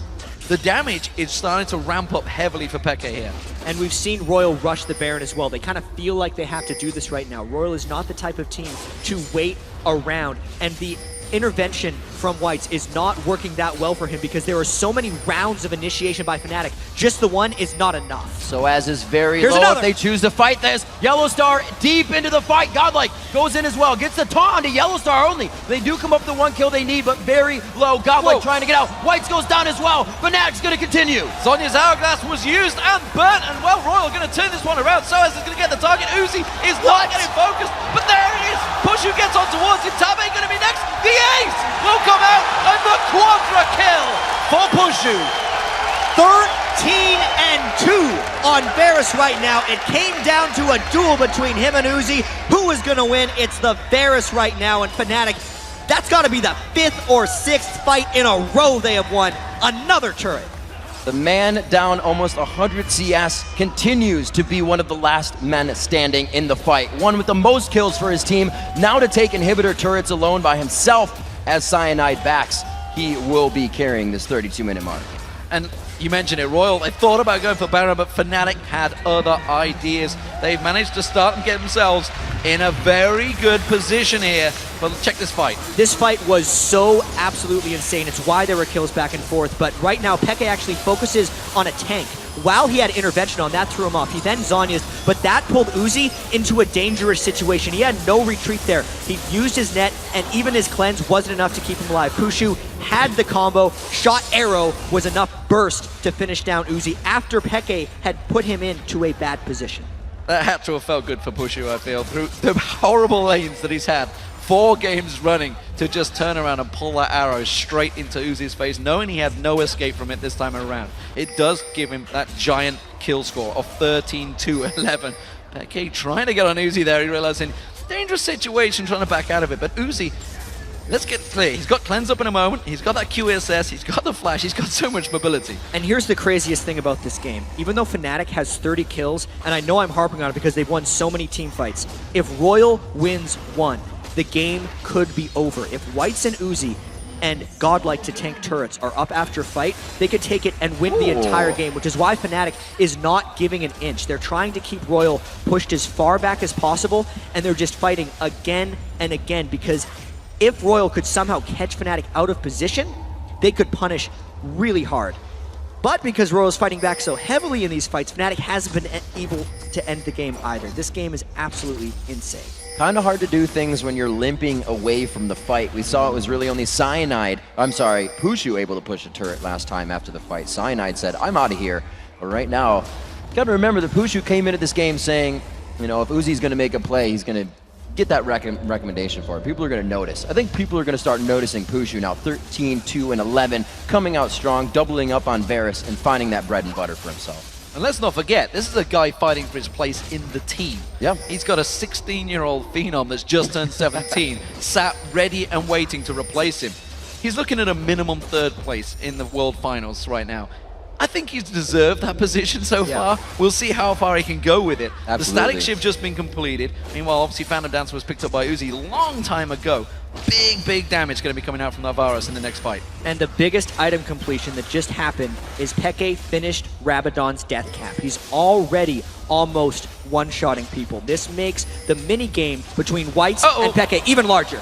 The damage is starting to ramp up heavily for Peke here. And we've seen Royal rush the Baron as well. They kind of feel like they have to do this right now. Royal is not the type of team to wait around, and the intervention from Whites is not working that well for him because there are so many rounds of initiation by Fnatic. Just the one is not enough. Soaz is very Here's low another. if they choose to fight this. Yellow Star deep into the fight. Godlike goes in as well. Gets the taunt onto Yellow Star only. They do come up with the 1 kill they need, but very low. Godlike trying to get out. Whites goes down as well. Fnatic's going to continue. Zhonya's Hourglass was used and burnt, and well, Royal going to turn this one around. Soaz is going to get the target. Uzi is not getting focused, but there it is. Pushu gets on towards him. Tabe going to be next. The ace will come out, and the quadra kill for Pushu. 13-2 on Varus right now. It came down to a duel between him and Uzi. Who is going to win? It's the Varus right now, and Fnatic, that's got to be the 5th or 6th fight in a row they have won. Another turret. The man down almost 100 CS continues to be one of the last men standing in the fight. One with the most kills for his team, now to take inhibitor turrets alone by himself as Cyanide backs. He will be carrying this 32-minute mark. And you mentioned it, Royal, they thought about going for Baron, but Fnatic had other ideas. They've managed to start and get themselves in a very good position here. But check this fight. This fight was so absolutely insane. It's why there were kills back and forth. But right now, Peke actually focuses on a tank. While he had intervention on, that threw him off. He then Zhonya's, but that pulled Uzi into a dangerous situation. He had no retreat there. He used his net, and even his cleanse wasn't enough to keep him alive. Pushu had the combo. Shot arrow was enough burst to finish down Uzi after Peke had put him into a bad position. That had to have felt good for Pushu, I feel, through the horrible lanes that he's had. 4 games running to just turn around and pull that arrow straight into Uzi's face, knowing he had no escape from it this time around. It does give him that giant kill score of 13-11. Peke trying to get on Uzi there, he realizing dangerous situation trying to back out of it, but Uzi, let's get clear, he's got cleanse up in a moment, he's got that QSS, he's got the flash, he's got so much mobility. And here's the craziest thing about this game. Even though Fnatic has 30 kills, and I know I'm harping on it because they've won so many team fights, if Royal wins 1, the game could be over. If Whites and Uzi and Godlike to tank turrets are up after a fight, they could take it and win the entire game, which is why Fnatic is not giving an inch. They're trying to keep Royal pushed as far back as possible, and they're just fighting again and again, because if Royal could somehow catch Fnatic out of position, they could punish really hard. But because Royal's fighting back so heavily in these fights, Fnatic hasn't been able to end the game either. This game is absolutely insane. Kind of hard to do things when you're limping away from the fight. We saw it was really only Pushu able to push a turret last time after the fight. Cyanide said, I'm out of here. But right now, you gotta remember that Pushu came into this game saying, you know, if Uzi's gonna make a play, he's gonna get that recommendation for it. People are gonna notice. I think people are gonna start noticing Pushu now, 13-2-11, coming out strong, doubling up on Varus, and finding that bread and butter for himself. And let's not forget, this is a guy fighting for his place in the team. Yeah. He's got a 16-year-old phenom that's just turned 17, sat ready and waiting to replace him. He's looking at a minimum 3rd place in the World Finals right now. I think he's deserved that position so far. We'll see how far he can go with it. Absolutely. The static shift just been completed. Meanwhile, obviously, Phantom Dancer was picked up by Uzi a long time ago. Big damage going to be coming out from Varus in the next fight. And the biggest item completion that just happened is Peke finished Rabadon's death cap. He's already almost one-shotting people. This makes the mini-game between Whites and Peke even larger.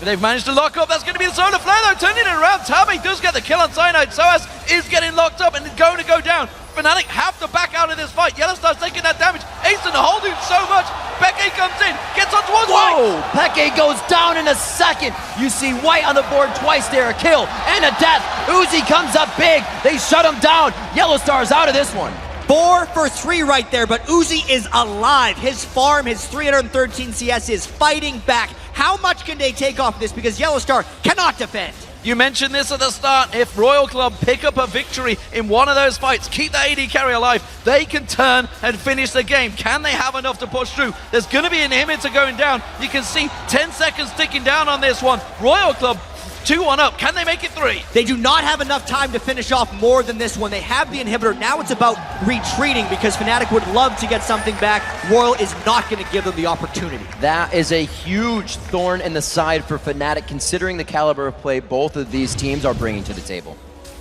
They've managed to lock up. That's going to be the solar flare though, turning it around. Tabi does get the kill on Cyanide. Soaz is getting locked up and going to go down. Fnatic have to back out of this fight. Yellowstar's taking that damage. Asen holding so much. Peke comes in, gets on towards White. Peke goes down in a second. You see White on the board twice there, a kill and a death. Uzi comes up big. They shut him down. Yellowstar's out of this one. 4 for 3 right there, but Uzi is alive. His farm, his 313 CS is fighting back. How much can they take off this? Because Yellowstar cannot defend. You mentioned this at the start. If Royal Club pick up a victory in one of those fights, keep the AD carry alive, they can turn and finish the game. Can they have enough to push through? There's going to be an inhibitor going down. You can see 10 seconds ticking down on this one. Royal Club 2-1 up. Can they make it 3? They do not have enough time to finish off more than this one. They have the inhibitor. Now it's about retreating because Fnatic would love to get something back. Royal is not going to give them the opportunity. That is a huge thorn in the side for Fnatic, considering the caliber of play both of these teams are bringing to the table.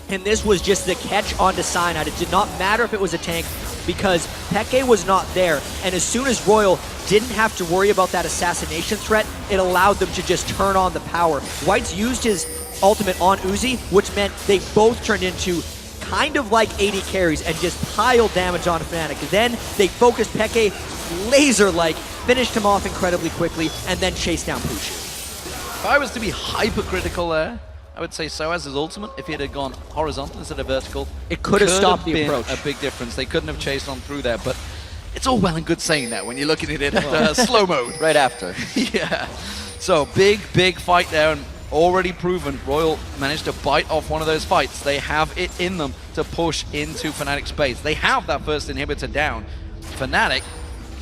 And this was just the catch onto Cyanide. It did not matter if it was a tank because Peke was not there. And as soon as Royal didn't have to worry about that assassination threat, it allowed them to just turn on the power. Whites used his ultimate on Uzi, which meant they both turned into kind of like 80 carries and just piled damage on Fnatic. Then they focused Peke laser-like, finished him off incredibly quickly, and then chased down Pushu. If I was to be hypercritical there, I would say Soaz's ultimate, if he had gone horizontal instead of vertical, it could have stopped the been approach. A big difference. They couldn't have chased on through there, but it's all well and good saying that when you're looking at it at slow mode. Right after. Yeah. So big fight there, and already proven Royal managed to bite off one of those fights. They have it in them to push into Fnatic's base. They have that first inhibitor down. Fnatic,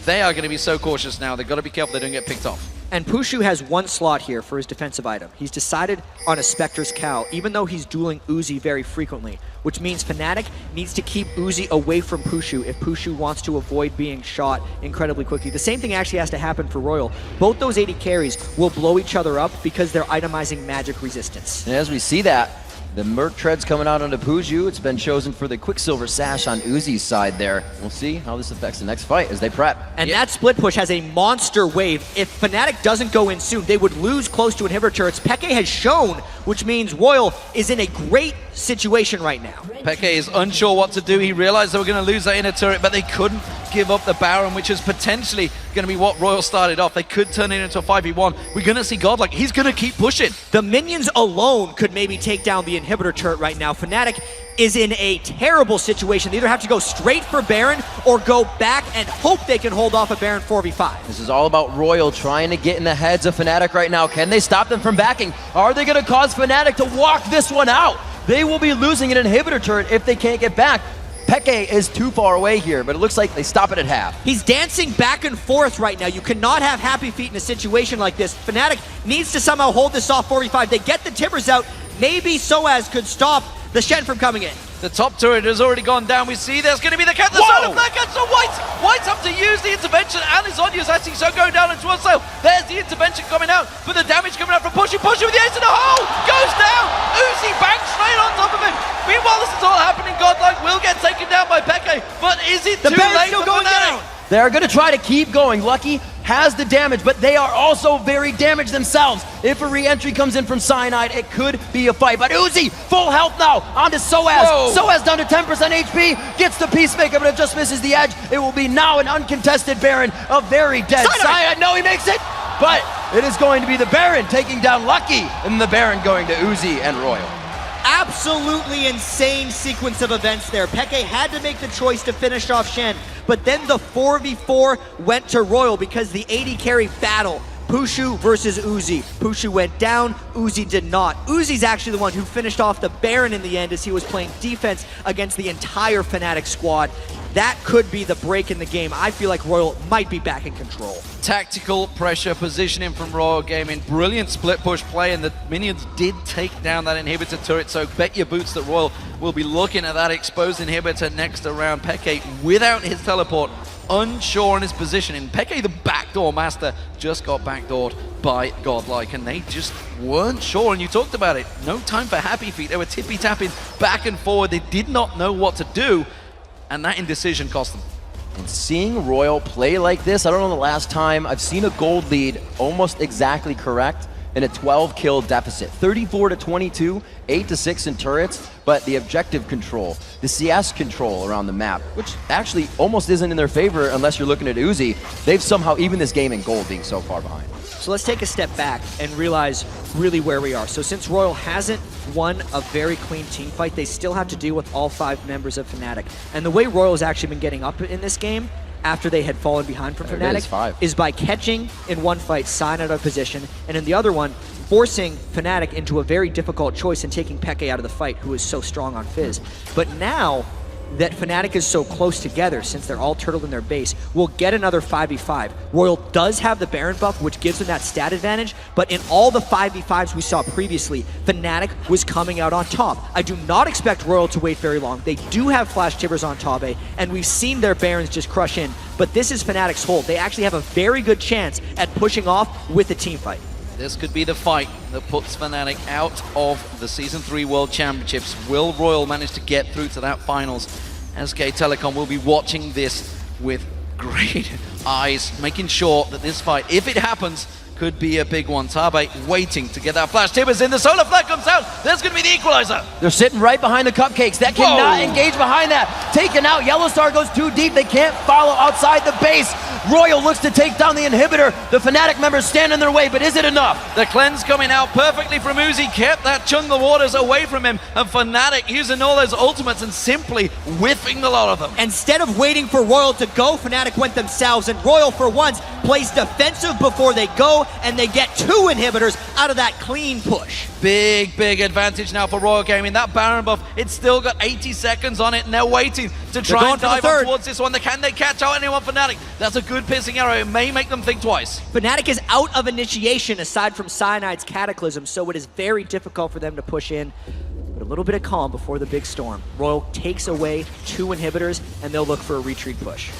they are going to be so cautious now. They've got to be careful they don't get picked off. And Pushu has one slot here for his defensive item. He's decided on a Spectre's Cow, even though he's dueling Uzi very frequently, which means Fnatic needs to keep Uzi away from Pushu if Pushu wants to avoid being shot incredibly quickly. The same thing actually has to happen for Royal. Both those AD carries will blow each other up because they're itemizing magic resistance. And as we see that, the Merc Treads coming out onto Pushu. It's been chosen for the Quicksilver Sash on Uzi's side there. We'll see how this affects the next fight as they prep. And that split push has a monster wave. If Fnatic doesn't go in soon, they would lose close to inhibitor turrets. Peke has shown, which means Royal is in a great situation right now. Peke is unsure what to do. He realized they were going to lose that inner turret, but they couldn't give up the Baron, which is potentially going to be what Royal started off. They could turn it into a 5v1. We're going to see Godlike. He's going to keep pushing. The minions alone could maybe take down the inhibitor turret right now. Fnatic is in a terrible situation. They either have to go straight for Baron or go back and hope they can hold off a Baron 4v5. This is all about Royal trying to get in the heads of Fnatic right now. Can they stop them from backing? Are they going to cause Fnatic to walk this one out? They will be losing an inhibitor turret if they can't get back. Peke is too far away here, but it looks like they stop it at half. He's dancing back and forth right now. You cannot have Happy Feet in a situation like this. Fnatic needs to somehow hold this off 4v5. They get the Timbers out. Maybe Soaz could stop the Shen from coming in. The top turret has already gone down. We see there's going to be the cat. The solar flare comes to White's up to use the intervention, and his Onya's actually so going down into one sail. There's the intervention coming out, but the damage coming out from Pushu. Pushu with the ace in the hole! Goes down! Uzi banks straight on top of him. Meanwhile, this is all happening. Godlike will get taken down by Peke, but is it too late for Fnatic? They're going to try to keep going. Lucky has the damage, but they are also very damaged themselves. If a re-entry comes in from Cyanide, it could be a fight. But Uzi, full health now, onto Soaz. Whoa. Soaz down to 10% HP, gets the Peacemaker, but it just misses the edge. It will be now an uncontested Baron, a very dead Cyanide. No, he makes it, but it is going to be the Baron taking down Lucky, and the Baron going to Uzi and Royal. Absolutely insane sequence of events there. Peke had to make the choice to finish off Shen, but then the 4v4 went to Royal because the AD carry battle. Pushu versus Uzi. Pushu went down, Uzi did not. Uzi's actually the one who finished off the Baron in the end as he was playing defense against the entire Fnatic squad. That could be the break in the game. I feel like Royal might be back in control. Tactical pressure positioning from Royal Gaming. Brilliant split push play, and the minions did take down that inhibitor turret, so bet your boots that Royal will be looking at that exposed inhibitor next around. Peke without his teleport, unsure in his positioning. Peke, the backdoor master, just got backdoored by Godlike, and they just weren't sure, and you talked about it. No time for Happy Feet. They were tippy-tapping back and forward. They did not know what to do, and that indecision cost them. And seeing Royal play like this, I don't know the last time I've seen a gold lead almost exactly correct in a 12-kill deficit. 34-22, 8-6 in turrets, but the objective control, the CS control around the map, which actually almost isn't in their favor unless you're looking at Uzi, they've somehow evened this game in gold being so far behind. So let's take a step back and realize really where we are. So since Royal hasn't won a very clean team fight, they still have to deal with all 5 members of Fnatic. And the way Royal's actually been getting up in this game after they had fallen behind from Fnatic is by catching in one fight Sign out of position, and in the other one, forcing Fnatic into a very difficult choice and taking Peke out of the fight, who is so strong on Fizz. But now that Fnatic is so close together, since they're all turtled in their base, we'll get another 5v5. Royal does have the Baron buff, which gives them that stat advantage, but in all the 5v5s we saw previously, Fnatic was coming out on top. I do not expect Royal to wait very long. They do have Flash Tibbers on top A, and we've seen their Barons just crush in, but this is Fnatic's hold. They actually have a very good chance at pushing off with a team fight. This could be the fight that puts Fnatic out of the Season 3 World Championships. Will Royal manage to get through to that finals? SK Telecom will be watching this with great eyes, making sure that this fight, if it happens, could be a big one. Tabe waiting to get that flash. Tibbers in, the solar flare comes out. There's going to be the equalizer. They're sitting right behind the cupcakes. That cannot engage behind that. Taken out. Yellow Star goes too deep. They can't follow outside the base. Royal looks to take down the inhibitor. The Fnatic members stand in their way, but is it enough? The cleanse coming out perfectly from Uzi, kept that jungle waters away from him, and Fnatic using all those ultimates and simply whiffing the lot of them. Instead of waiting for Royal to go, Fnatic went themselves, and Royal for once plays defensive before they go, and they get 2 inhibitors out of that clean push. Big advantage now for Royal Gaming. That Baron buff, it's still got 80 seconds on it, and they're waiting to try and dive on towards this one. Can they catch out anyone for Fnatic? That's a good piercing arrow. It may make them think twice. Fnatic is out of initiation aside from Cyanide's Cataclysm, so it is very difficult for them to push in. But a little bit of calm before the big storm. Royal takes away 2 inhibitors, and they'll look for a retreat push.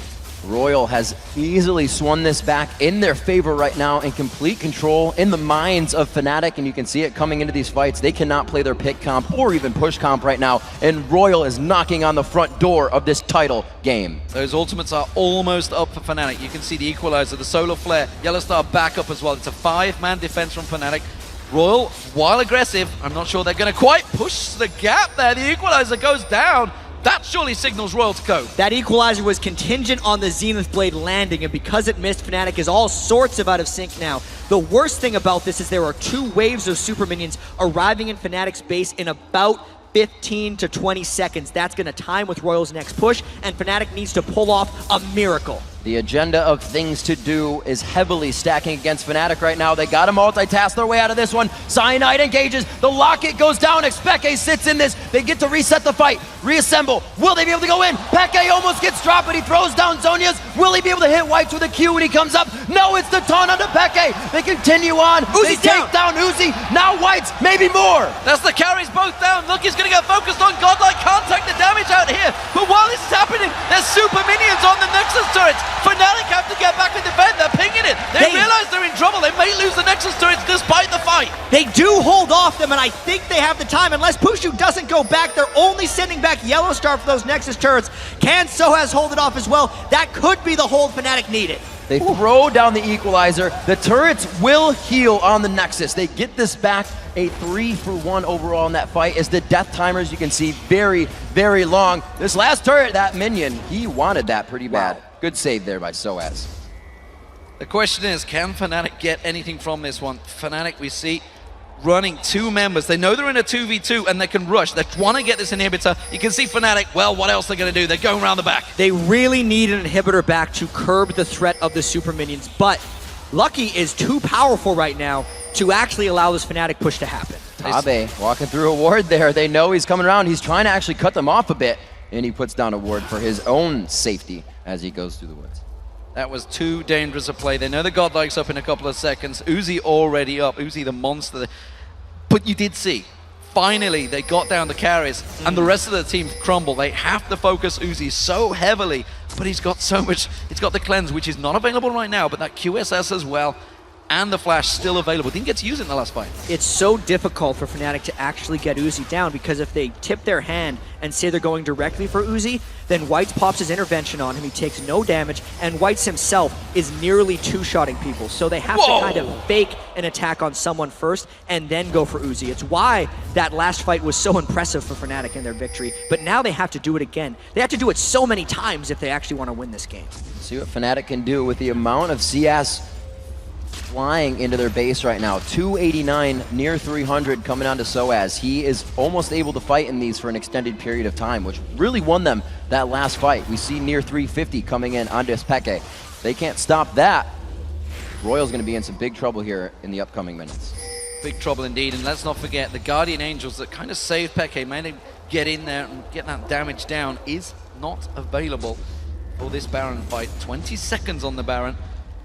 Royal has easily swung this back in their favor right now, in complete control in the minds of Fnatic, and you can see it coming into these fights. They cannot play their pick comp or even push comp right now, and Royal is knocking on the front door of this title game. Those ultimates are almost up for Fnatic. You can see the equalizer, the solar flare, Yellow Star back up as well. It's a 5-man defense from Fnatic. Royal, while aggressive, I'm not sure they're going to quite push the gap there. The equalizer goes down. That surely signals Royal to go. That equalizer was contingent on the Zenith Blade landing, and because it missed, Fnatic is all sorts of out of sync now. The worst thing about this is there are 2 waves of super minions arriving in Fnatic's base in about 15 to 20 seconds. That's going to time with Royal's next push, and Fnatic needs to pull off a miracle. The agenda of things to do is heavily stacking against Fnatic right now. They got to multitask their way out of this one. Cyanide engages. The locket goes down. Expeke sits in this. They get to reset the fight. Reassemble. Will they be able to go in? Peke almost gets dropped, but he throws down Zonia's. Will he be able to hit Whites with a Q when he comes up? No, it's the taunt onto Peke. They continue on. They take down Uzi. Now Whites, maybe more. That's the carries both down. Look, he's going to get focused on Godlike. Can't take the damage out here. But while this is happening, there's super minions on the Nexus turrets. Fnatic have to get back and defend. They're pinging it. They realize they're in trouble. They may lose the Nexus turrets despite the fight. They do hold off them, and I think they have the time. Unless Pushu doesn't go back, they're only sending back Yellow Star for those Nexus turrets. Can Soaz hold it off as well? That could be the hold Fnatic needed. They throw down the equalizer. The turrets will heal on the Nexus. They get this back. A 3-for-1 overall in that fight, as the death timers, you can see, very long. This last turret, that minion, he wanted that pretty bad. Wow. Good save there by Soaz. The question is, can Fnatic get anything from this one? Fnatic, we see, running 2 members. They know they're in a 2v2 and they can rush. They want to get this inhibitor. You can see Fnatic, well, what else are they going to do? They're going around the back. They really need an inhibitor back to curb the threat of the super minions, but Lucky is too powerful right now to actually allow this Fnatic push to happen. Tabe walking through a ward there. They know he's coming around. He's trying to actually cut them off a bit, and he puts down a ward for his own safety as he goes through the woods. That was too dangerous a play. They know the Godlike's up in a couple of seconds. Uzi already up. Uzi the monster. But you did see, finally they got down the carries, and the rest of the team crumble. They have to focus Uzi so heavily, but he's got so much. He's got the cleanse, which is not available right now, but that QSS as well, and the flash still available. Didn't get to use it in the last fight. It's so difficult for Fnatic to actually get Uzi down, because if they tip their hand and say they're going directly for Uzi, then Whites pops his intervention on him. He takes no damage, and Whites himself is nearly 2-shotting people. So they have to kind of fake an attack on someone first and then go for Uzi. It's why that last fight was so impressive for Fnatic in their victory. But now they have to do it again. They have to do it so many times if they actually want to win this game. See what Fnatic can do with the amount of CS flying into their base right now. 289, near 300 coming onto Soaz. He is almost able to fight in these for an extended period of time, which really won them that last fight. We see near 350 coming in onto Peke. They can't stop that. Royal's going to be in some big trouble here in the upcoming minutes. Big trouble indeed, and let's not forget the Guardian Angels that kind of saved Peke, made him get in there and get that damage down, is not available for this Baron fight. 20 seconds on the Baron.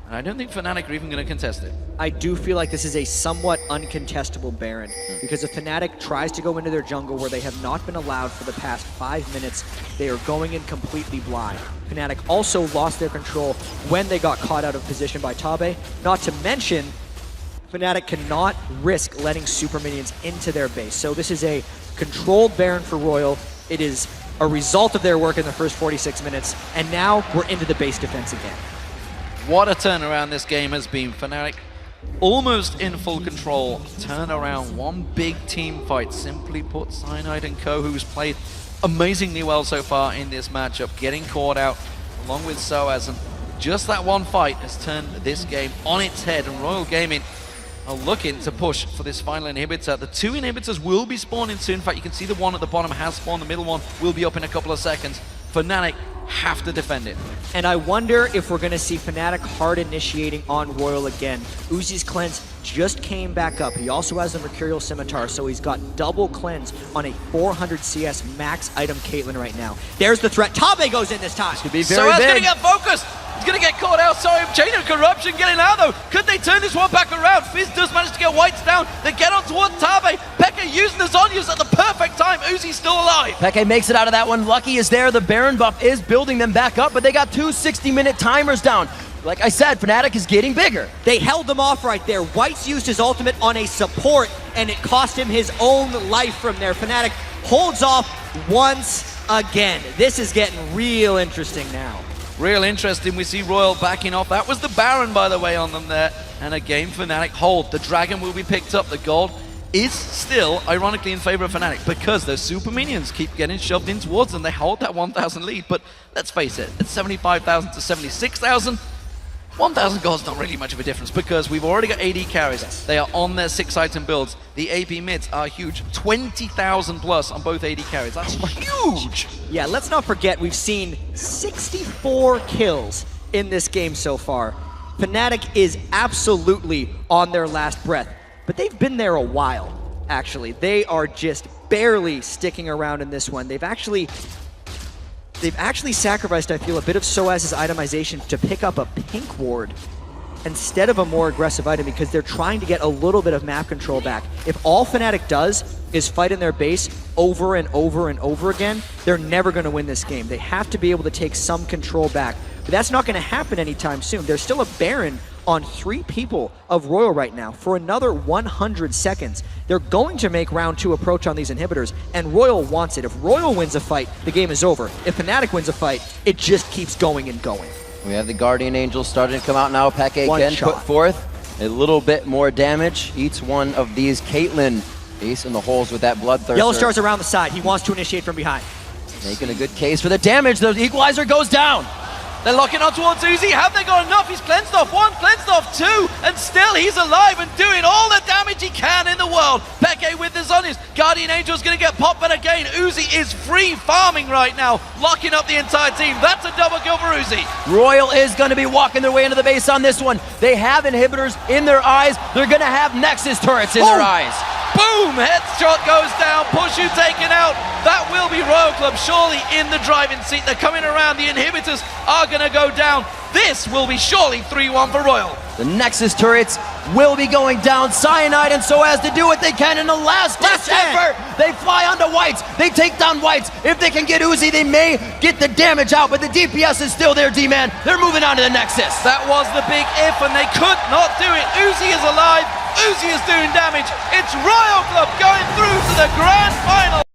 And I don't think Fnatic are even going to contest it. I do feel like this is a somewhat uncontestable Baron, because if Fnatic tries to go into their jungle where they have not been allowed for the past 5 minutes, they are going in completely blind. Fnatic also lost their control when they got caught out of position by Tabe. Not to mention, Fnatic cannot risk letting super minions into their base. So this is a controlled Baron for Royal. It is a result of their work in the first 46 minutes, and now we're into the base defense again. What a turnaround this game has been. Fnatic almost in full control. Turn around one big team fight. Simply put, Cyanide and Co, who's played amazingly well so far in this matchup, getting caught out along with Soaz. And just that one fight has turned this game on its head. And Royal Gaming are looking to push for this final inhibitor. The 2 inhibitors will be spawning soon. In fact, you can see the one at the bottom has spawned. The middle one will be up in a couple of seconds. Fnatic have to defend it. And I wonder if we're going to see Fnatic hard initiating on Royal again. Uzi's cleanse just came back up. He also has the Mercurial Scimitar, so he's got double cleanse on a 400 CS max item Caitlyn right now. There's the threat. Tabe goes in this time. Could be very Soaz big. gonna get focused. He's gonna get caught out. Sorry, Chain of Corruption getting out though. Could they turn this one back around? Fizz does manage to get Whites down. They get on towards Tabe. Pekka using the Zhonya's at the perfect time. Uzi's still alive. Peke makes it out of that one. Lucky is there. The Baron buff is building them back up, but they got 2 60-minute timers down. Like I said, Fnatic is getting bigger. They held them off right there. Whites used his ultimate on a support, and it cost him his own life from there. Fnatic holds off once again. This is getting real interesting now. Real interesting. We see Royal backing off. That was the Baron, by the way, on them there. And again, Fnatic hold. The Dragon will be picked up. The gold is still, ironically, in favor of Fnatic because those super minions keep getting shoved in towards them. They hold that 1,000 lead, but let's face it, it's 75,000 to 76,000. 1,000 gold's not really much of a difference because we've already got AD carries. Yes. They are on their 6-item builds. The AP mids are huge. 20,000 plus on both AD carries. That's huge. Yeah, let's not forget we've seen 64 kills in this game so far. Fnatic is absolutely on their last breath, but they've been there a while, actually. They are just barely sticking around in this one. They've actually sacrificed, I feel, a bit of Soaz's itemization to pick up a pink ward instead of a more aggressive item because they're trying to get a little bit of map control back. If all Fnatic does is fight in their base over and over and over again, they're never going to win this game. They have to be able to take some control back. But that's not going to happen anytime soon. There's still a Baron on 3 people of Royal right now for another 100 seconds. They're going to make round 2 approach on these inhibitors, and Royal wants it. If Royal wins a fight, the game is over. If Fnatic wins a fight, it just keeps going and going. We have the Guardian Angels starting to come out now. Peke One can shot. put forth a little bit more damage. Each one of these. Caitlyn ace in the holes with that Bloodthirster. Yellow Star's around the side. He wants to initiate from behind. Making a good case for the damage. The equalizer goes down. They're locking on towards Uzi. Have they got enough? He's cleansed off 1, cleansed off 2, and still he's alive and doing all the damage he can in the world. Peke with the Zhonya's. Guardian Angel's going to get popped, but again, Uzi is free farming right now, locking up the entire team. That's a double kill for Uzi. Royal is going to be walking their way into the base on this one. They have inhibitors in their eyes. They're going to have Nexus turrets in their eyes. Boom! Headshot goes down. Pushu taken out. That will be Royal Club surely in the driving seat. They're coming around. The inhibitors are going to go down. This will be surely 3-1 for Royal. The Nexus turrets will be going down. Cyanide and Soaz to do what they can in the last-ditch effort. They fly onto Whites. They take down Whites. If they can get Uzi, they may get the damage out, but the DPS is still there, D-Man. They're moving on to the Nexus. That was the big if, and they could not do it. Uzi is alive. Uzi is doing damage. It's Royal Club going through to the grand final.